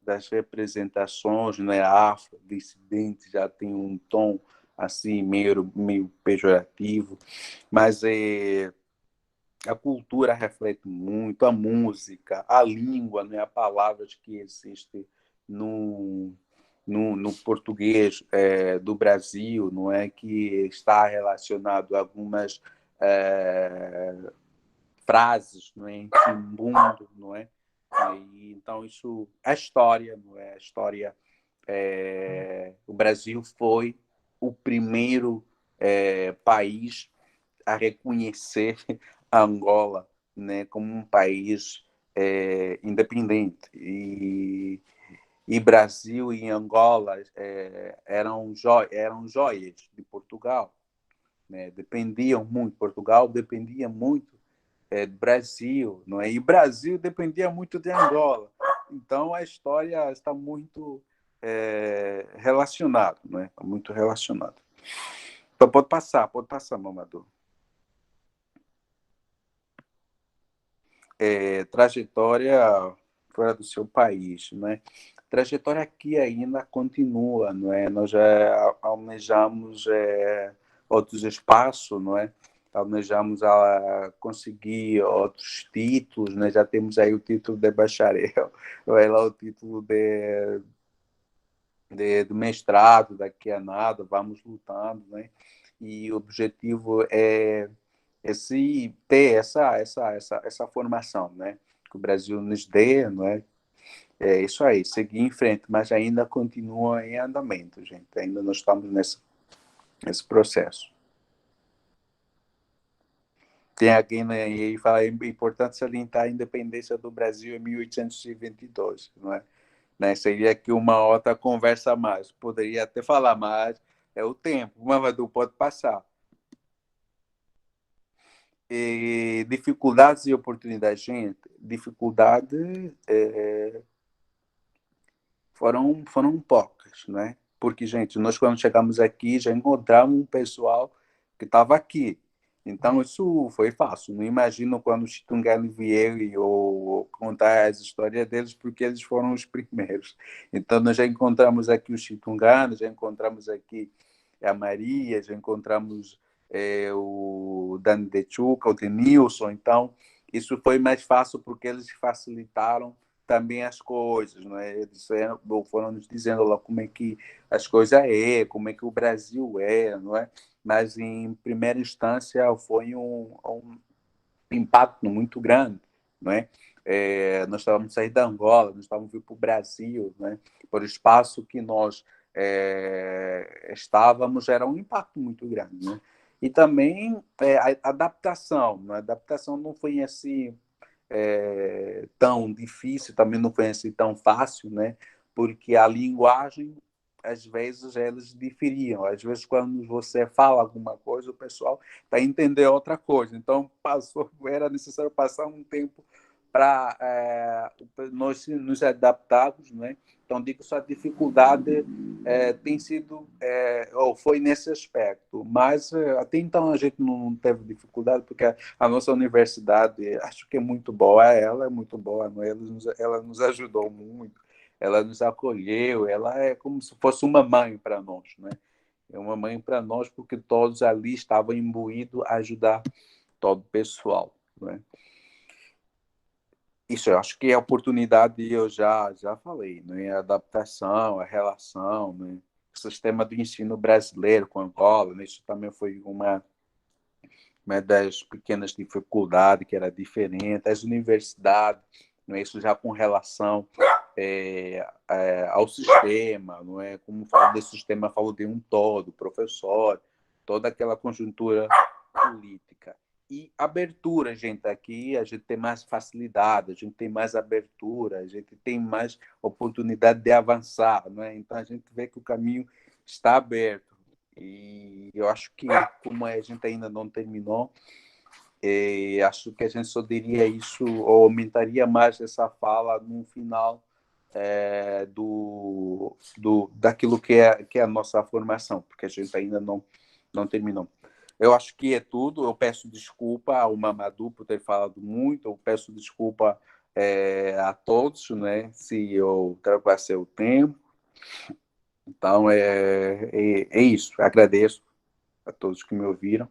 das representações, né? Afrodescendente já tem um tom assim meio pejorativo, mas a cultura reflete muito, a música, a língua, né? As palavras que existem no português do Brasil, não é, que está relacionado a algumas frases, não é, em mundo, não é? E, então isso, a história, não é? A história, o Brasil foi o primeiro país a reconhecer a Angola, né, como um país independente. E Brasil e Angola eram joias de Portugal, né? Dependiam muito. Portugal dependia muito do Brasil, não é? E o Brasil dependia muito de Angola. Então a história está muito relacionada, não é? Está muito relacionada. Então pode passar, Mamadou. Trajetória fora do seu país, né? Trajetória aqui ainda continua, não é? Nós já almejamos outros espaços, não é? Almejamos a conseguir outros títulos, né? Já temos aí o título de bacharel, vai lá o título de mestrado, daqui a nada, vamos lutando, né? E o objetivo é ter essa formação, né? Que o Brasil nos dê, não é? É isso aí, seguir em frente, mas ainda continua em andamento, gente. Ainda não estamos nesse processo. Tem alguém aí que fala é importante salientar a independência do Brasil em 1822, não é? Né? Seria aqui uma outra conversa a mais. Poderia até falar mais, é o tempo, mas pode passar. Dificuldades e oportunidades, gente. Dificuldades foram poucas, né? Porque, gente, nós quando chegamos aqui já encontramos um pessoal que estava aqui. Então, isso foi fácil. Não imagino quando os Chitungani vieram ou contar as histórias deles, porque eles foram os primeiros. Então, nós já encontramos aqui os Chitunganos, já encontramos aqui a Maria, já encontramos o Dani Dechuca, o Denilson. Então, isso foi mais fácil porque eles facilitaram também as coisas, não é? Eles foram nos dizendo lá como é que as coisas como é que o Brasil não é? Mas em primeira instância foi um impacto muito grande, não é? Nós estávamos saindo da Angola, nós estávamos vindo para o Brasil, né? Por o espaço que nós estávamos, era um impacto muito grande, né? E também a adaptação, né? A adaptação não foi assim tão difícil, também não foi assim tão fácil, né? Porque a linguagem, às vezes, elas diferiam. Às vezes, quando você fala alguma coisa, o pessoal está entender outra coisa. Então, era necessário passar um tempo para nós nos adaptarmos, né? Então, digo só a dificuldade tem sido, ou foi nesse aspecto, mas até então a gente não teve dificuldade, porque a nossa universidade, acho que é muito boa, ela é muito boa, não é? Ela nos ajudou muito, ela nos acolheu, ela é como se fosse uma mãe para nós, né? É uma mãe para nós, porque todos ali estavam imbuídos a ajudar todo o pessoal, né? Isso, eu acho que é a oportunidade, eu já falei, né? A adaptação, a relação, né? O sistema do ensino brasileiro com Angola, né? Isso também foi uma das pequenas dificuldades, que era diferente. As universidades, não é? Isso já com relação ao sistema, não é? Como falo desse sistema, falo de um todo, professor, toda aquela conjuntura política. E abertura, gente, aqui a gente tem mais facilidade, a gente tem mais abertura, a gente tem mais oportunidade de avançar, não é? Então a gente vê que o caminho está aberto. E eu acho que, como a gente ainda não terminou, acho que a gente só diria isso, ou aumentaria mais essa fala no final daquilo que é a nossa formação, porque a gente ainda não terminou. Eu acho que é tudo. Eu peço desculpa ao Mamadou por ter falado muito, eu peço desculpa a todos, né, se eu ultrapassei o tempo. Então, é isso. Agradeço a todos que me ouviram.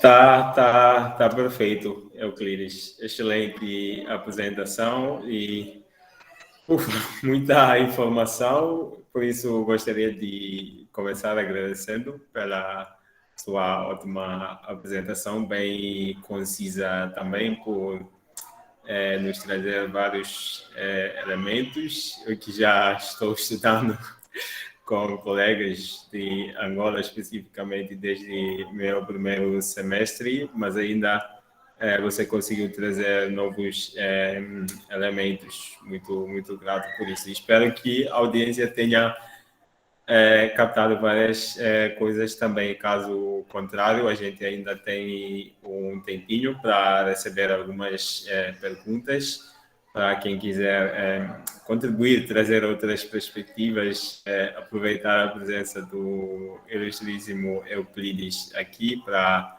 Tá perfeito, Euclides. Excelente apresentação e muita informação, por isso gostaria de começar agradecendo pela sua ótima apresentação, bem concisa também, por nos trazer vários elementos, eu que já estou estudando com colegas de Angola, especificamente desde meu primeiro semestre, mas ainda você conseguiu trazer novos elementos. Muito grato por isso. Espero que a audiência tenha captado várias coisas também. Caso contrário, a gente ainda tem um tempinho para receber algumas perguntas. Para quem quiser contribuir, trazer outras perspectivas, aproveitar a presença do ilustríssimo Euclides aqui para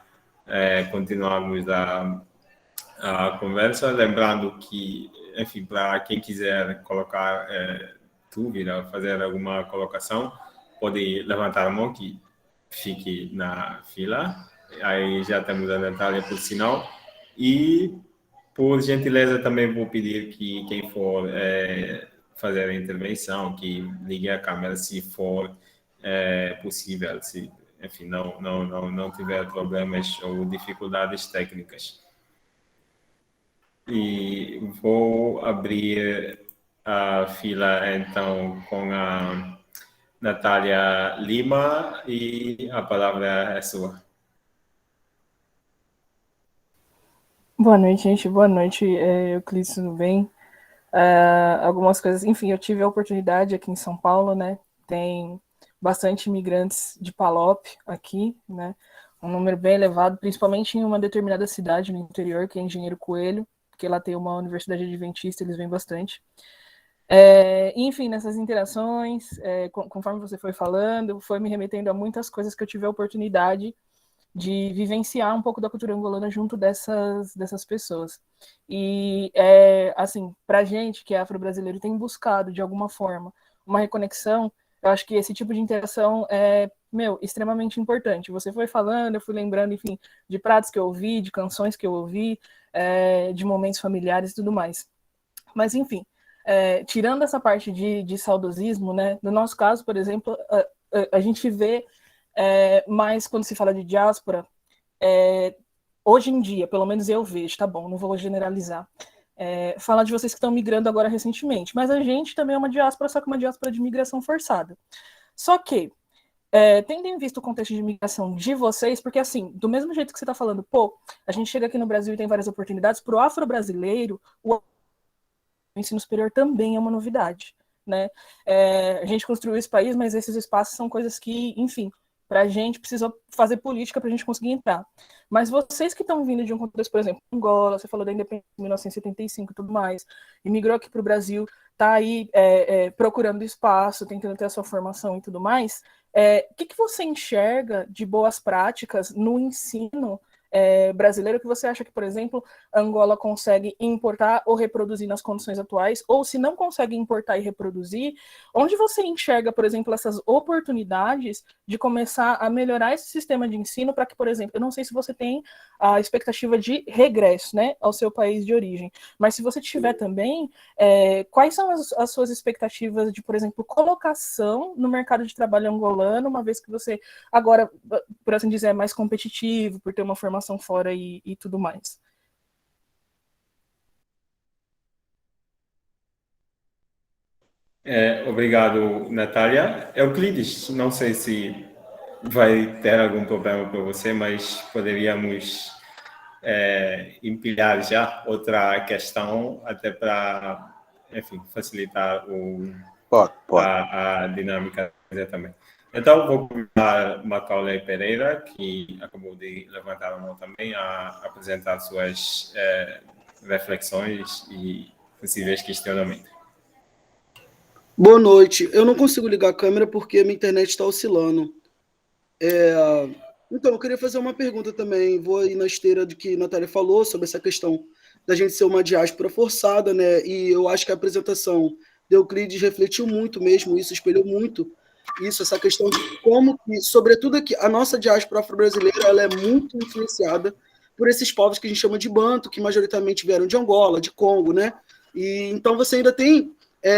continuarmos a conversa. Lembrando que, enfim, para quem quiser colocar dúvida, fazer alguma colocação, pode levantar a mão que fique na fila. Aí já temos a Natália por sinal. E, por gentileza, também vou pedir que quem for fazer a intervenção, que ligue a câmera se for possível, se, enfim, não tiver problemas ou dificuldades técnicas. E vou abrir a fila, então, com a Natália Lima, e a palavra é sua. Boa noite, gente. Boa noite, Euclides, tudo bem? Algumas coisas, enfim, eu tive a oportunidade aqui em São Paulo, né? Tem bastante imigrantes de Palop aqui, né? Um número bem elevado, principalmente em uma determinada cidade no interior, que é Engenheiro Coelho, porque lá tem uma universidade adventista, eles vêm bastante. Enfim, nessas interações, conforme você foi falando, foi me remetendo a muitas coisas que eu tive a oportunidade de vivenciar um pouco da cultura angolana junto dessas pessoas. E, assim, para a gente que é afro-brasileiro tem buscado, de alguma forma, uma reconexão, eu acho que esse tipo de interação é, extremamente importante. Você foi falando, eu fui lembrando, enfim, de pratos que eu ouvi, de canções que eu ouvi, de momentos familiares e tudo mais. Mas, enfim, tirando essa parte de saudosismo, né, no nosso caso, por exemplo, a gente vê mas quando se fala de diáspora, hoje em dia, pelo menos eu vejo, tá bom, não vou generalizar, falar de vocês que estão migrando agora recentemente, mas a gente também é uma diáspora, só que uma diáspora de migração forçada. Só que, tendo em vista o contexto de migração de vocês, porque assim, do mesmo jeito que você está falando, a gente chega aqui no Brasil e tem várias oportunidades, para o afro-brasileiro, o ensino superior também é uma novidade. né? A gente construiu esse país, mas esses espaços são coisas que, enfim, para a gente precisa fazer política para a gente conseguir entrar. Mas vocês que estão vindo de um contexto, por exemplo, Angola, você falou da independência de 1975 e tudo mais, imigrou aqui para o Brasil, está aí procurando espaço, tentando ter a sua formação e tudo mais, o que você enxerga de boas práticas no ensino brasileiro que você acha que, por exemplo, Angola consegue importar ou reproduzir nas condições atuais, ou se não consegue importar e reproduzir, onde você enxerga, por exemplo, essas oportunidades de começar a melhorar esse sistema de ensino para que, por exemplo, eu não sei se você tem a expectativa de regresso, né, ao seu país de origem, mas se você tiver também, quais são as suas expectativas de, por exemplo, colocação no mercado de trabalho angolano, uma vez que você agora, por assim dizer, é mais competitivo, por ter uma formação fora e tudo mais. Obrigado, Natália. Euclides, não sei se vai ter algum problema para você, mas poderíamos empilhar já outra questão, até para, enfim, facilitar a dinâmica também. Então, vou convidar Macaulay Pereira, que acabou de levantar a mão também, a apresentar suas reflexões e possíveis questionamentos. Boa noite. Eu não consigo ligar a câmera porque a minha internet está oscilando. Então, eu queria fazer uma pergunta também. Vou ir na esteira do que a Natália falou sobre essa questão da gente ser uma diáspora forçada, né? E eu acho que a apresentação de Euclides refletiu muito mesmo isso, espelhou muito isso, essa questão de como que, sobretudo aqui, a nossa diáspora afro-brasileira, ela é muito influenciada por esses povos que a gente chama de banto, que majoritariamente vieram de Angola, de Congo, né? E então você ainda tem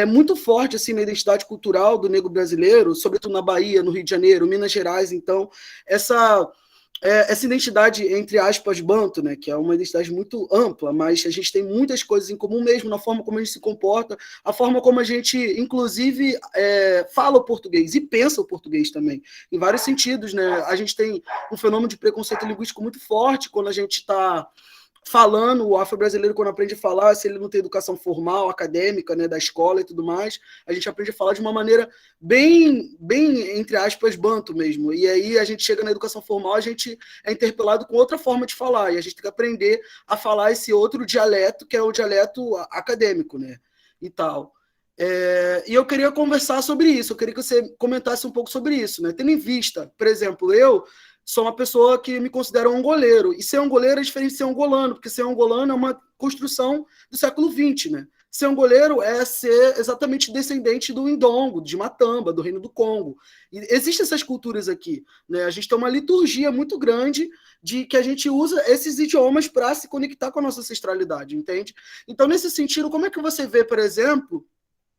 muito forte assim na identidade cultural do negro brasileiro, sobretudo na Bahia, no Rio de Janeiro, Minas Gerais. Então essa identidade, entre aspas, banto, né, que é uma identidade muito ampla, mas a gente tem muitas coisas em comum mesmo, na forma como a gente se comporta, a forma como a gente, inclusive, fala o português e pensa o português também, em vários sentidos, né? A gente tem um fenômeno de preconceito linguístico muito forte quando a gente está falando, o afro-brasileiro, quando aprende a falar, se ele não tem educação formal, acadêmica, né, da escola e tudo mais, a gente aprende a falar de uma maneira bem, entre aspas, banto mesmo. E aí a gente chega na educação formal, a gente é interpelado com outra forma de falar, e a gente tem que aprender a falar esse outro dialeto, que é o dialeto acadêmico, né, e tal. E eu queria conversar sobre isso, eu queria que você comentasse um pouco sobre isso, né, tendo em vista, por exemplo, eu sou uma pessoa que me considera um angoleiro. E ser angoleiro é diferente de ser angolano, porque ser angolano é uma construção do século XX, né? Ser angoleiro é ser exatamente descendente do Indongo, de Matamba, do Reino do Congo. E existem essas culturas aqui, né? A gente tem uma liturgia muito grande de que a gente usa esses idiomas para se conectar com a nossa ancestralidade, entende? Então, nesse sentido, como é que você vê, por exemplo,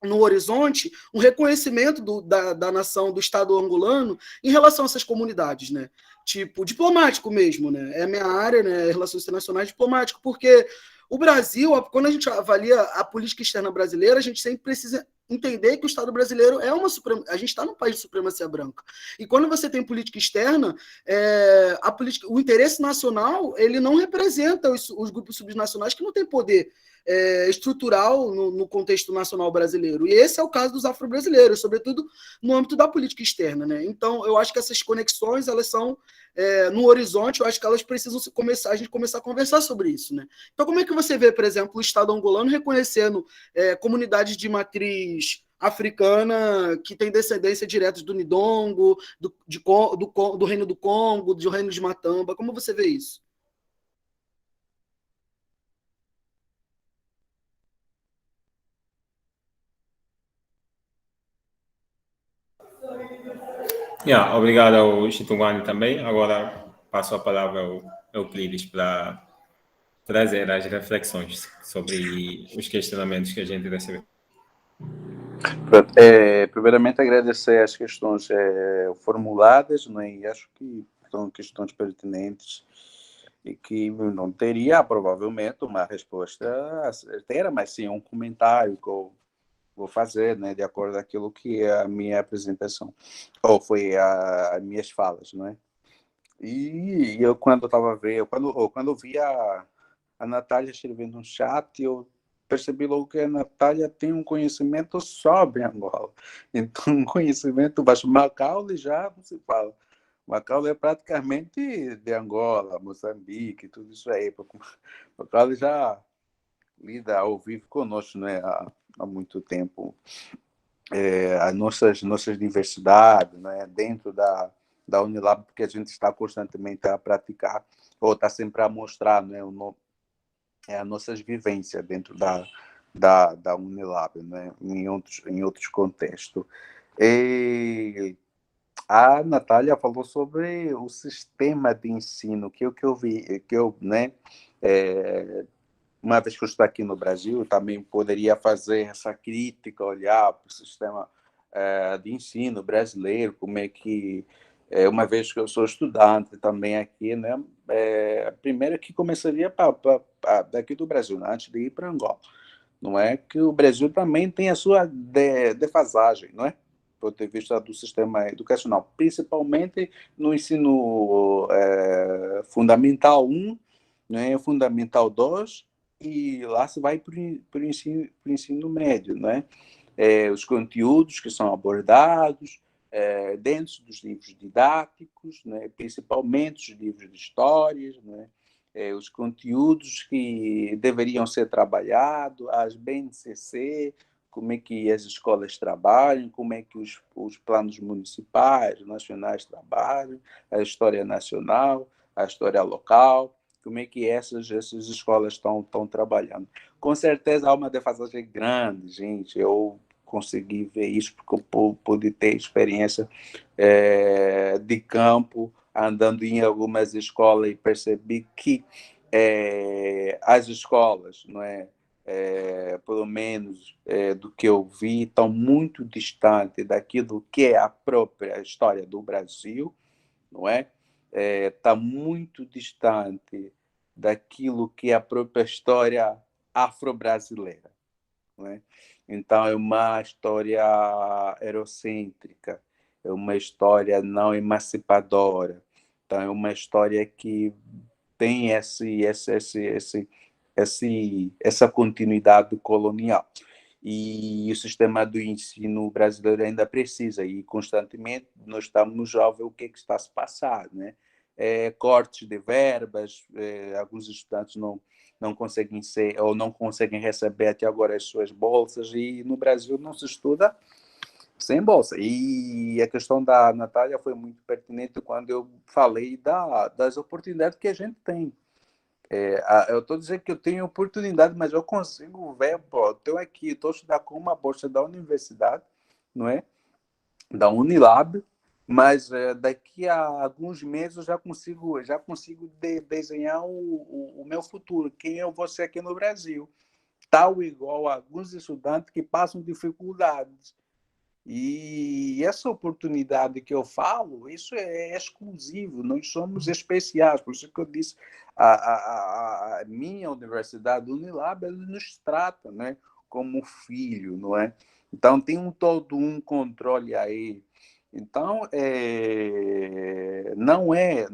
no horizonte, um reconhecimento da nação, do Estado angolano, em relação a essas comunidades, né? Tipo, diplomático mesmo, né? É a minha área, né? Relações internacionais, diplomático, porque o Brasil, quando a gente avalia a política externa brasileira, a gente sempre precisa entender que o Estado brasileiro a gente está num país de supremacia branca. E quando você tem política externa, o interesse nacional, ele não representa os grupos subnacionais que não têm poder estrutural no contexto nacional brasileiro. E esse é o caso dos afro-brasileiros, sobretudo no âmbito da política externa, né? Então, eu acho que essas conexões, elas são no horizonte, eu acho que elas precisam a gente começar a conversar sobre isso, né? Então, como é que você vê, por exemplo, o Estado angolano reconhecendo comunidades de matriz africana que tem descendência direta do Nidongo, do Reino do Congo, do Reino de Matamba? Como você vê isso? Obrigado ao Chitungani também. Agora passo a palavra ao Euclides para trazer as reflexões sobre os questionamentos que a gente recebeu. Primeiramente, agradecer as questões formuladas, né? E acho que são questões pertinentes e que não teria, provavelmente, uma resposta certeira, mas sim um comentário que eu vou fazer, né, de acordo com aquilo que é a minha apresentação, ou foi as minhas falas, não é? E eu, quando eu estava vendo, quando eu vi a Natália escrevendo no chat, eu percebi logo que a Natália tem um conhecimento sobre Angola. Então, um conhecimento baixo. Macaulay já não se fala. Macaulay é praticamente de Angola, Moçambique, tudo isso aí. Macaulay já lida ao vivo conosco, né, há muito tempo. As nossas diversidades, né, dentro da Unilab, porque a gente está constantemente a praticar, ou está sempre a mostrar, né, as nossas vivências dentro da Unilab, né, em outros contextos. E a Natália falou sobre o sistema de ensino, que eu vi, que eu, né, uma vez que eu estou aqui no Brasil, também poderia fazer essa crítica, olhar para o sistema de ensino brasileiro, como é que, uma vez que eu sou estudante também aqui, né, primeiro que começaria daqui do Brasil, né, antes de ir para Angola. Não é que o Brasil também tem a sua defasagem, não é? Do ponto de vista do sistema educacional, principalmente no ensino fundamental 1, né, fundamental 2, e lá se vai para o ensino médio, né? Os conteúdos que são abordados dentro dos livros didáticos, né? Principalmente os livros de histórias, né? Os conteúdos que deveriam ser trabalhados, as BNCC, como é que as escolas trabalham, como é que os planos municipais, nacionais trabalham, a história nacional, a história local, como é que essas escolas estão trabalhando. Com certeza há uma defasagem grande, gente. Eu consegui ver isso porque eu pude ter experiência de campo, andando em algumas escolas, e percebi que as escolas, não é, pelo menos do que eu vi, estão muito distantes daquilo que é a própria história do Brasil, não é? Está muito distante daquilo que é a própria história afro-brasileira, não é? Então, é uma história eurocêntrica, é uma história não emancipadora, então, é uma história que tem essa continuidade colonial. E o sistema do ensino brasileiro ainda precisa, e constantemente nós estamos a ver o que está se passando, né? Cortes de verbas, alguns estudantes não conseguem ser, ou não conseguem receber até agora as suas bolsas, e no Brasil não se estuda sem bolsa. E a questão da Natália foi muito pertinente quando eu falei das oportunidades que a gente tem. Eu estou dizendo que eu tenho oportunidade, mas eu consigo ver, pô, estou aqui, estou estudando com uma bolsa da universidade, não é? Da Unilab, mas daqui a alguns meses eu já consigo desenhar o meu futuro, quem eu vou ser aqui no Brasil, tal igual a alguns estudantes que passam dificuldades. E essa oportunidade que eu falo, isso é exclusivo, nós somos especiais, por isso que eu disse, a minha universidade, Unilab, ela nos trata, né, como filho, não é? Então, tem todo um controle aí. Então, não é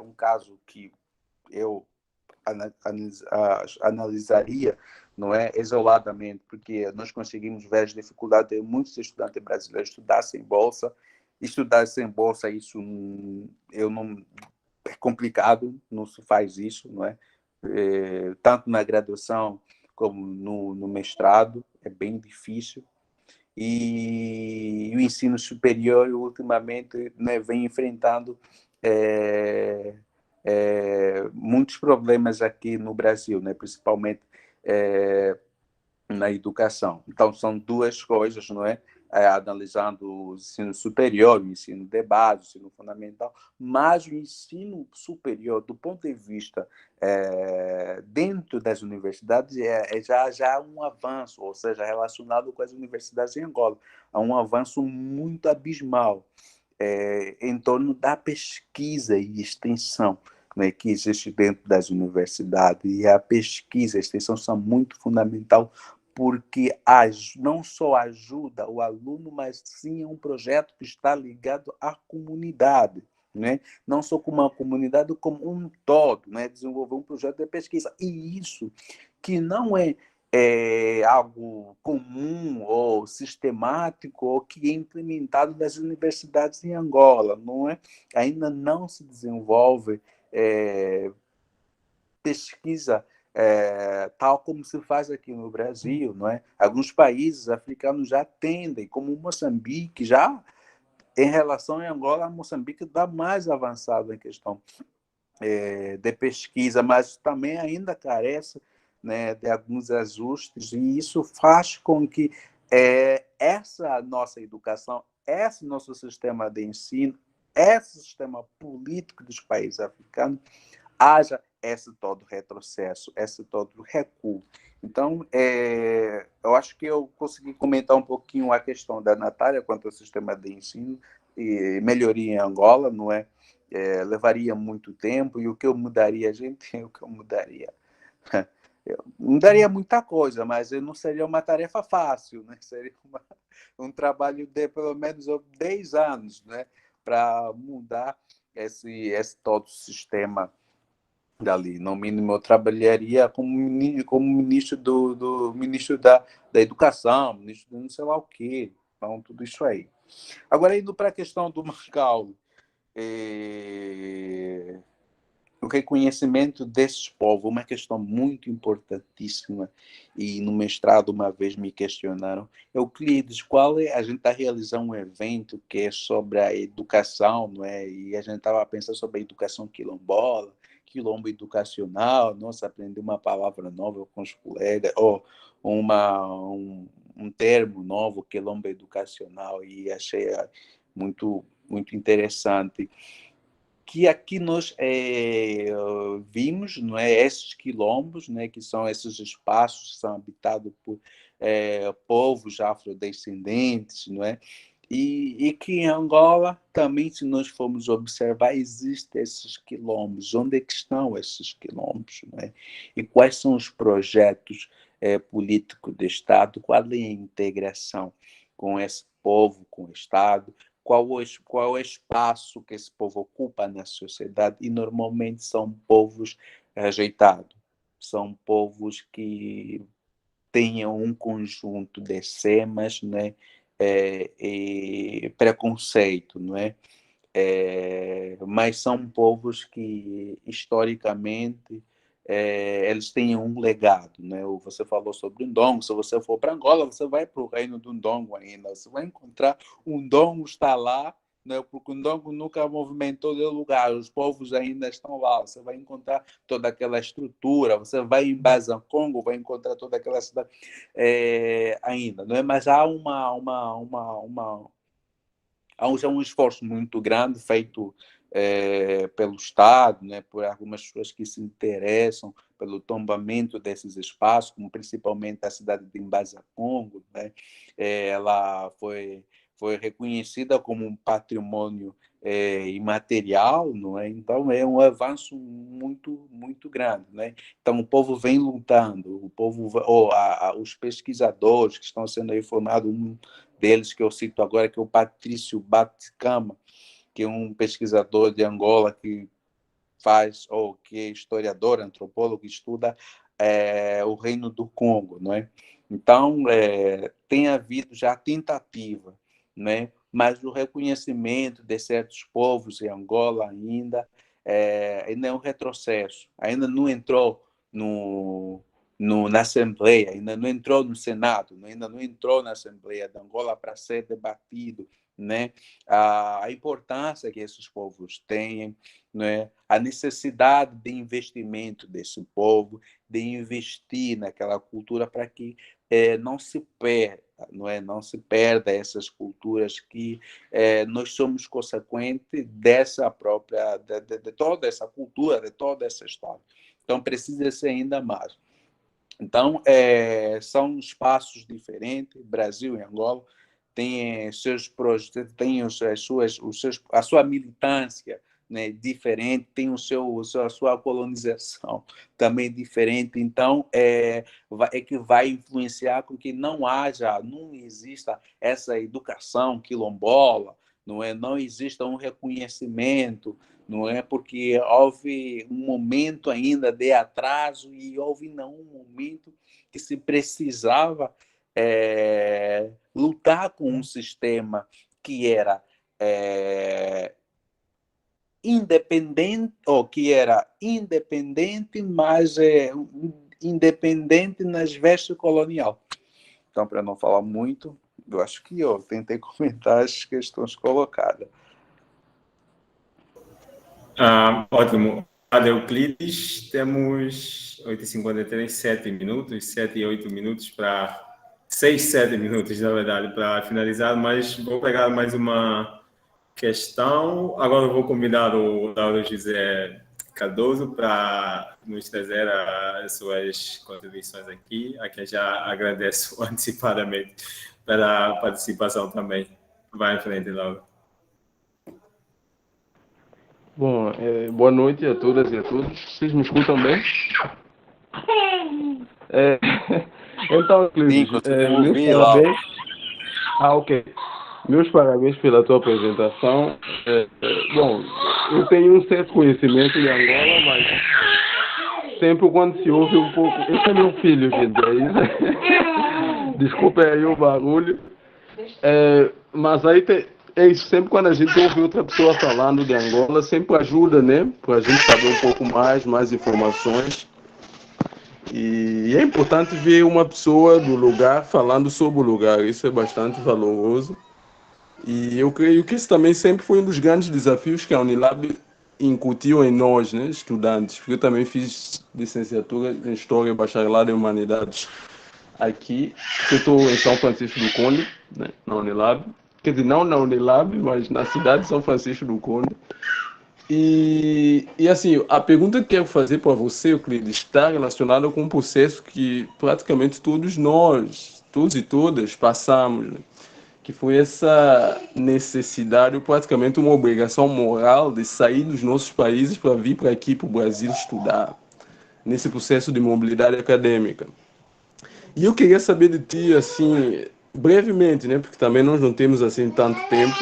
um caso que eu analisaria, não é, isoladamente, porque nós conseguimos ver as dificuldades de muitos estudantes brasileiros estudar sem bolsa. Estudar sem bolsa, isso eu não é complicado, não se faz isso, não é? Tanto na graduação como no mestrado, é bem difícil. E o ensino superior, ultimamente, né, vem enfrentando muitos problemas aqui no Brasil, né, principalmente na educação. Então, são duas coisas, não é? Analisando o ensino superior, o ensino de base, o ensino fundamental, mas o ensino superior, do ponto de vista dentro das universidades, já há um avanço, ou seja, relacionado com as universidades em Angola, há um avanço muito abismal em torno da pesquisa e extensão, né, que existe dentro das universidades. E a pesquisa e a extensão são muito fundamental, porque não só ajuda o aluno, mas sim é um projeto que está ligado à comunidade, né? Não só como uma comunidade, como um todo, né? Desenvolver um projeto de pesquisa. E isso que não é é algo comum ou sistemático ou que é implementado nas universidades em Angola, não é? Ainda não se desenvolve pesquisa tal como se faz aqui no Brasil, não é? Alguns países africanos já tendem, como Moçambique, já em relação a Angola, Moçambique está mais avançado em questão de pesquisa, mas também ainda carece, né, de alguns ajustes, e isso faz com que essa nossa educação, esse nosso sistema de ensino, esse sistema político dos países africanos, haja esse todo retrocesso, esse todo recuo. Então, eu acho que eu consegui comentar um pouquinho a questão da Natália quanto ao sistema de ensino e melhoria em Angola, não é? Levaria muito tempo, e o que eu mudaria, gente, o que eu mudaria? Eu mudaria muita coisa, mas não seria uma tarefa fácil, né? Seria um trabalho de pelo menos 10 anos, né? Para mudar esse todo sistema dali. No mínimo, eu trabalharia como ministro ministro da Educação, ministro de não sei lá o quê. Então, tudo isso aí. Agora, indo para a questão do Macaulay, o reconhecimento desses povos, uma questão muito importantíssima, e no mestrado uma vez me questionaram, Euclides, a gente está realizando um evento que é sobre a educação, não é? E a gente estava pensando sobre a educação quilombola, quilombo educacional, nossa, aprendi uma palavra nova com os colegas, ou um termo novo, quilombo educacional, e achei muito, muito interessante. Que aqui nós vimos, não é, esses quilombos, né, que são esses espaços que são habitados por povos afrodescendentes, não é? E que em Angola também, se nós formos observar, existem esses quilombos. Onde é que estão esses quilombos, não é? E quais são os projetos políticos de Estado? Qual é a integração com esse povo, com o Estado? Qual é o espaço que esse povo ocupa na sociedade? E normalmente são povos rejeitados, são povos que têm um conjunto de semas, né, e preconceito, não é? Mas são povos que historicamente eles têm um legado, né? Você falou sobre o Ndongo. Se você for para Angola, você vai para o reino do Ndongo ainda. Você vai encontrar o Ndongo está lá, né? Porque o Ndongo nunca movimentou de lugar. Os povos ainda estão lá. Você vai encontrar toda aquela estrutura. Você vai em Bazancongo, vai encontrar toda aquela cidade ainda, não é? Mas há há um esforço muito grande feito pelo Estado, né, por algumas pessoas que se interessam pelo tombamento desses espaços, como principalmente a cidade de Mbazacongo, né? Ela foi reconhecida como um patrimônio imaterial, não é? Então é um avanço muito muito grande, né? Então o povo vem lutando, o povo, os pesquisadores que estão sendo aí formados, deles que eu cito agora, que é o Patrício Baticama, que é um pesquisador de Angola que que é historiador, antropólogo, que estuda o Reino do Congo, não é? Então, tem havido já tentativa, né? Mas o reconhecimento de certos povos em Angola ainda é um retrocesso, ainda não entrou na Assembleia, ainda não entrou no Senado, ainda não entrou na Assembleia de Angola para ser debatido, né? A importância que esses povos têm, né? A necessidade de investimento desse povo, de investir naquela cultura para que não se perda, não é? Não se perda essas culturas que nós somos consequentes dessa própria, de toda essa cultura, de toda essa história. Então, precisa ser ainda mais. Então, são espaços diferentes. Brasil e Angola têm seus projetos, têm a sua militância, né, diferente, tem a sua colonização também diferente. Então, que vai influenciar com que não exista essa educação quilombola, não exista um reconhecimento, não é? Porque houve um momento ainda de atraso e houve não um momento que se precisava lutar com um sistema que era independente, mas independente nas vestes colonial. Então, para não falar muito, eu acho que eu tentei comentar as questões colocadas. Ótimo. Euclides, temos 8h53, 7 minutos, 7 e 8 minutos para 6, 7 minutos, na verdade, para finalizar, mas vou pegar mais uma questão. Agora eu vou convidar o Lauro José Cardoso para nos trazer as suas contribuições aqui, a quem já agradeço antecipadamente pela participação também. Vai em frente, Lauro. Bom, boa noite a todas e a todos. Vocês me escutam bem? Então, Clívis, meus parabéns. Ok. Meus parabéns pela tua apresentação. Bom, eu tenho um certo conhecimento de Angola, mas sempre quando se ouve um pouco... Esse é meu filho, gente, é isso? Desculpa aí o barulho. Mas aí é isso, sempre quando a gente ouve outra pessoa falando de Angola, sempre ajuda, né? Para a gente saber um pouco mais informações. E é importante ver uma pessoa do lugar falando sobre o lugar, isso é bastante valoroso. E eu creio que isso também sempre foi um dos grandes desafios que a Unilab incutiu em nós, né, estudantes. Porque eu também fiz licenciatura em História e Bacharelado em Humanidades aqui, porque eu estou em São Francisco do Conde, né, na Unilab. Quer dizer, não na Unilab, mas na cidade de São Francisco do Conde. E assim, a pergunta que eu quero fazer para você, Euclides, está relacionada com um processo que praticamente todos nós, todos e todas, passamos, né? Que foi essa necessidade, praticamente uma obrigação moral de sair dos nossos países para vir para aqui, para o Brasil, estudar, nesse processo de mobilidade acadêmica. E eu queria saber de ti, assim, brevemente, né, porque também nós não temos assim tanto tempo,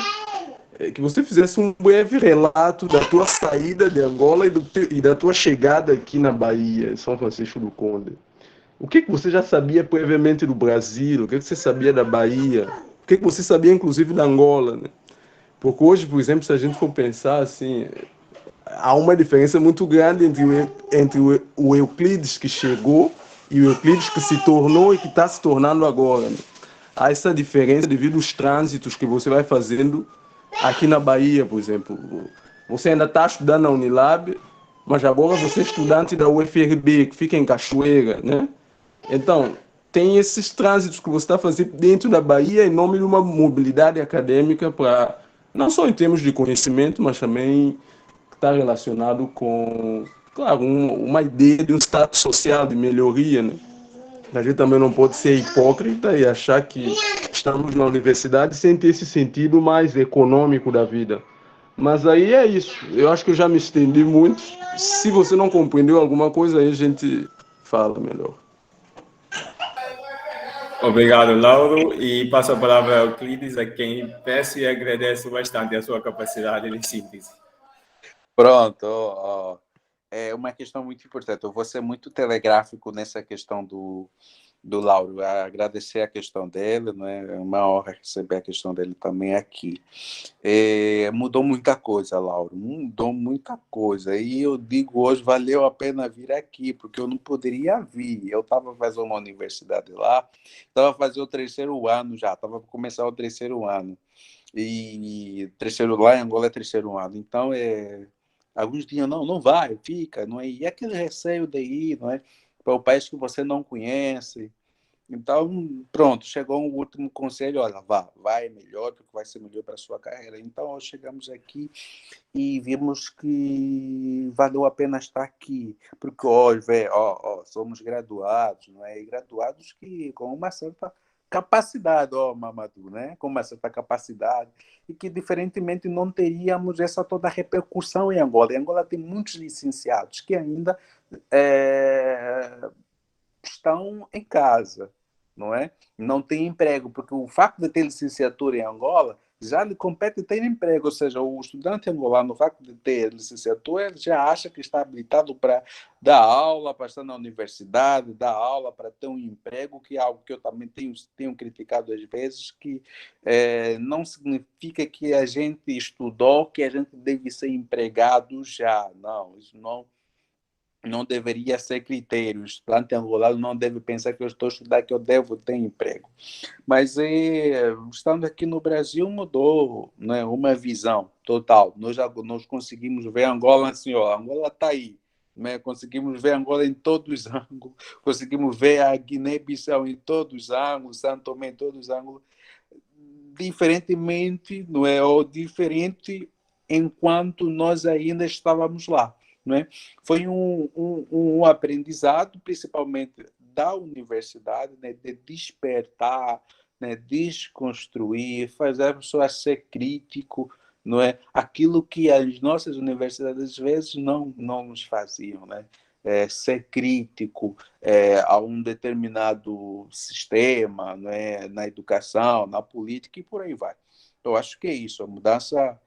que você fizesse um breve relato da tua saída de Angola e da tua chegada aqui na Bahia, em São Francisco do Conde. O que você já sabia previamente do Brasil? O que você sabia da Bahia? O que você sabia, inclusive, da Angola, né? Porque hoje, por exemplo, se a gente for pensar assim, há uma diferença muito grande entre o Euclides que chegou e o Euclides que se tornou e que está se tornando agora, né? Há essa diferença devido aos trânsitos que você vai fazendo aqui na Bahia, por exemplo. Você ainda está estudando na Unilab, mas agora você é estudante da UFRB, que fica em Cachoeira, né? Então, tem esses trânsitos que você está fazendo dentro da Bahia em nome de uma mobilidade acadêmica para, não só em termos de conhecimento, mas também está relacionado com, claro, uma ideia de um status social, de melhoria, né? A gente também não pode ser hipócrita e achar que estamos na universidade sem ter esse sentido mais econômico da vida. Mas aí é isso. Eu acho que eu já me estendi muito. Se você não compreendeu alguma coisa, aí a gente fala melhor. Obrigado, Lauro. E passo a palavra ao Euclides, a quem peço e agradeço bastante a sua capacidade de síntese. Pronto. É uma questão muito importante. Eu vou ser muito telegráfico nessa questão do Lauro. Agradecer a questão dele, né? É uma honra receber a questão dele também aqui. Mudou muita coisa, Lauro. Mudou muita coisa. E eu digo hoje, valeu a pena vir aqui, porque eu não poderia vir. Eu estava fazendo uma universidade lá, estava fazendo o 3º ano já, estava para começar o 3º ano. E terceiro lá em Angola é 3º ano. Então, alguns dias não vai, fica, não é? E aquele receio de ir, não é? Para o país que você não conhece. Então, pronto, chegou um último conselho, olha, vai melhor, porque vai ser melhor para a sua carreira. Então, chegamos aqui e vimos que valeu a pena estar aqui, porque hoje, somos graduados, não é? E graduados que com uma certa capacidade, Mamadou, né? Com uma certa capacidade, e que diferentemente não teríamos essa toda repercussão em Angola. Em Angola tem muitos licenciados que ainda estão em casa, não é? Não tem emprego, porque o fato de ter licenciatura em Angola já lhe compete ter emprego, ou seja, o estudante angolano, no facto de ter licenciatura, ele já acha que está habilitado para dar aula, para estar na universidade, dar aula, para ter um emprego, que é algo que eu também tenho criticado às vezes, que não significa que a gente estudou, que a gente deve ser empregado já. Não, isso não deveria ser critério. O estudante angolano não deve pensar que eu estou estudando, que eu devo ter emprego. Mas estando aqui no Brasil mudou, né, uma visão total. Nós conseguimos ver Angola assim, ó, Angola está aí. Né? Conseguimos ver Angola em todos os ângulos, conseguimos ver a Guiné-Bissau em todos os ângulos, São Tomé em todos os ângulos, diferentemente, não é? Ou diferente enquanto nós ainda estávamos lá. Não é? Foi um aprendizado, principalmente da universidade, né, de despertar, né, desconstruir, fazer a pessoa ser crítico, não é? Aquilo que as nossas universidades às vezes não nos faziam, né? Ser crítico a um determinado sistema, né, na educação, na política e por aí vai. Eu acho que é isso, a mudança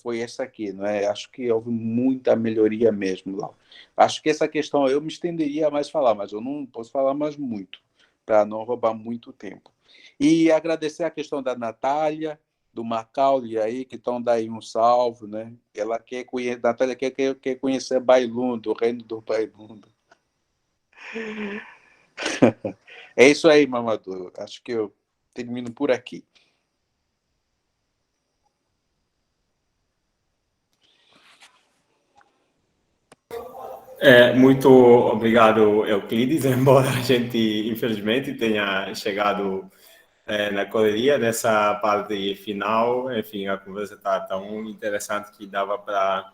foi essa aqui, não é? Acho que houve muita melhoria mesmo lá. Acho que essa questão eu me estenderia a mais falar, mas eu não posso falar mais muito, para não roubar muito tempo. E agradecer a questão da Natália, do Macaulay aí, que estão daí um salve, né? Ela quer conhecer, Natália quer conhecer Bailundo, o reino do Bailundo. É isso aí, Mamadou. Acho que eu termino por aqui. Muito obrigado, Euclides, embora a gente, infelizmente, tenha chegado na correria nessa parte final. Enfim, a conversa está tão interessante que dava para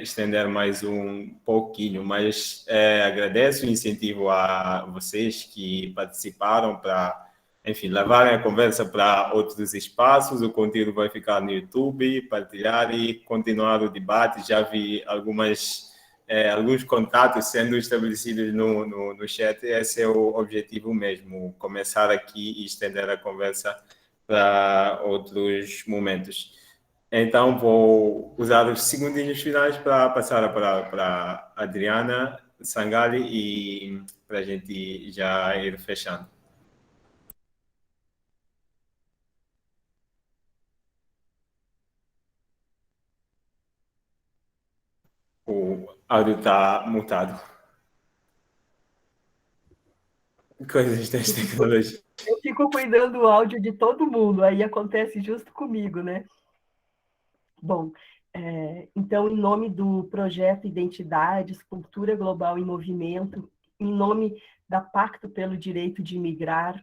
estender mais um pouquinho, mas agradeço o incentivo a vocês que participaram para, enfim, levarem a conversa para outros espaços. O conteúdo vai ficar no YouTube, partilhar e continuar o debate. Já vi alguns contatos sendo estabelecidos no chat. Esse é o objetivo mesmo, começar aqui e estender a conversa para outros momentos. Então, vou usar os segundinhos finais para passar para a Adriana Sangali e para a gente já ir fechando. O áudio está mutado. Coisas das tecnologias. Eu fico cuidando do áudio de todo mundo, aí acontece justo comigo, né? Bom, então, em nome do projeto Identidades, Cultura Global em Movimento, em nome da Pacto pelo Direito de Migrar,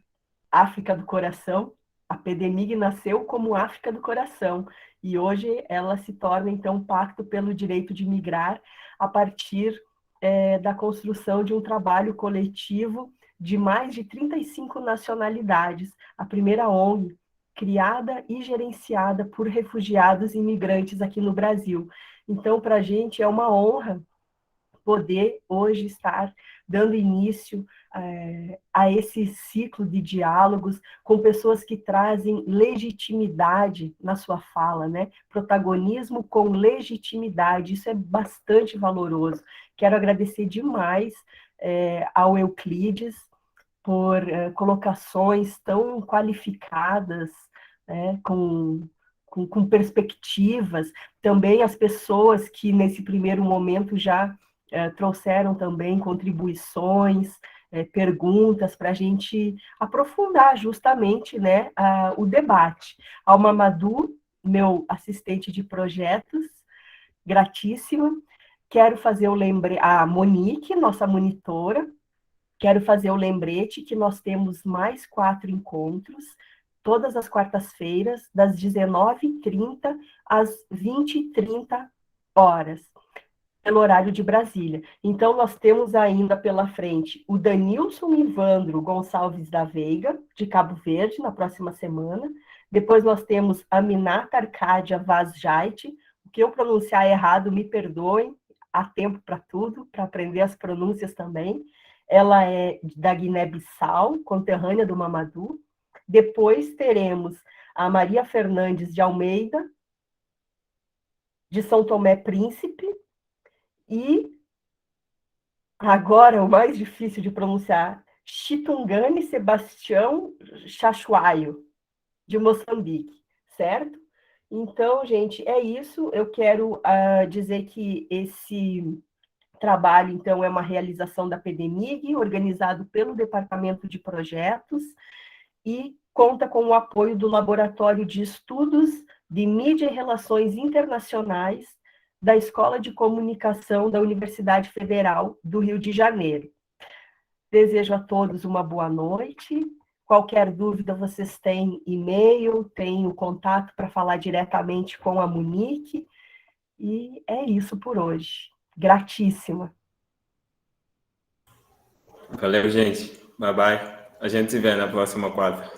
África do Coração, a PDMIG nasceu como África do Coração, e hoje ela se torna, então, Pacto pelo Direito de Migrar, a partir da construção de um trabalho coletivo de mais de 35 nacionalidades, a primeira ONG criada e gerenciada por refugiados e imigrantes aqui no Brasil. Então, para a gente é uma honra poder hoje estar dando início a esse ciclo de diálogos com pessoas que trazem legitimidade na sua fala, né? Protagonismo com legitimidade, isso é bastante valoroso. Quero agradecer demais ao Euclides por colocações tão qualificadas, né, com perspectivas, também as pessoas que nesse primeiro momento já trouxeram também contribuições, perguntas para a gente aprofundar justamente, né, o debate. Ao Mamadou, meu assistente de projetos, gratíssima. Quero fazer a Monique, nossa monitora, quero fazer o lembrete que nós temos mais 4 encontros, todas as quartas-feiras, das 19h30 às 20h30, pelo horário de Brasília. Então, nós temos ainda pela frente o Danilson Ivandro Gonçalves da Veiga, de Cabo Verde, na próxima semana. Depois nós temos a Minata Arcádia Vaz Jaite. O que eu pronunciar errado, me perdoem, há tempo para tudo, para aprender as pronúncias também. Ela é da Guiné-Bissau, conterrânea do Mamadou. Depois teremos a Maria Fernandes de Almeida, de São Tomé Príncipe, e agora o mais difícil de pronunciar, Chitungani Sebastião Chachuaio, de Moçambique, certo? Então, gente, é isso. Eu quero dizer que esse trabalho, então, é uma realização da PDMIG, organizado pelo Departamento de Projetos, e conta com o apoio do Laboratório de Estudos de Mídia e Relações Internacionais da Escola de Comunicação da Universidade Federal do Rio de Janeiro. Desejo a todos uma boa noite. Qualquer dúvida, vocês têm e-mail, têm o contato para falar diretamente com a Monique. E é isso por hoje. Gratíssima. Valeu, gente. Bye, bye. A gente se vê na próxima quarta.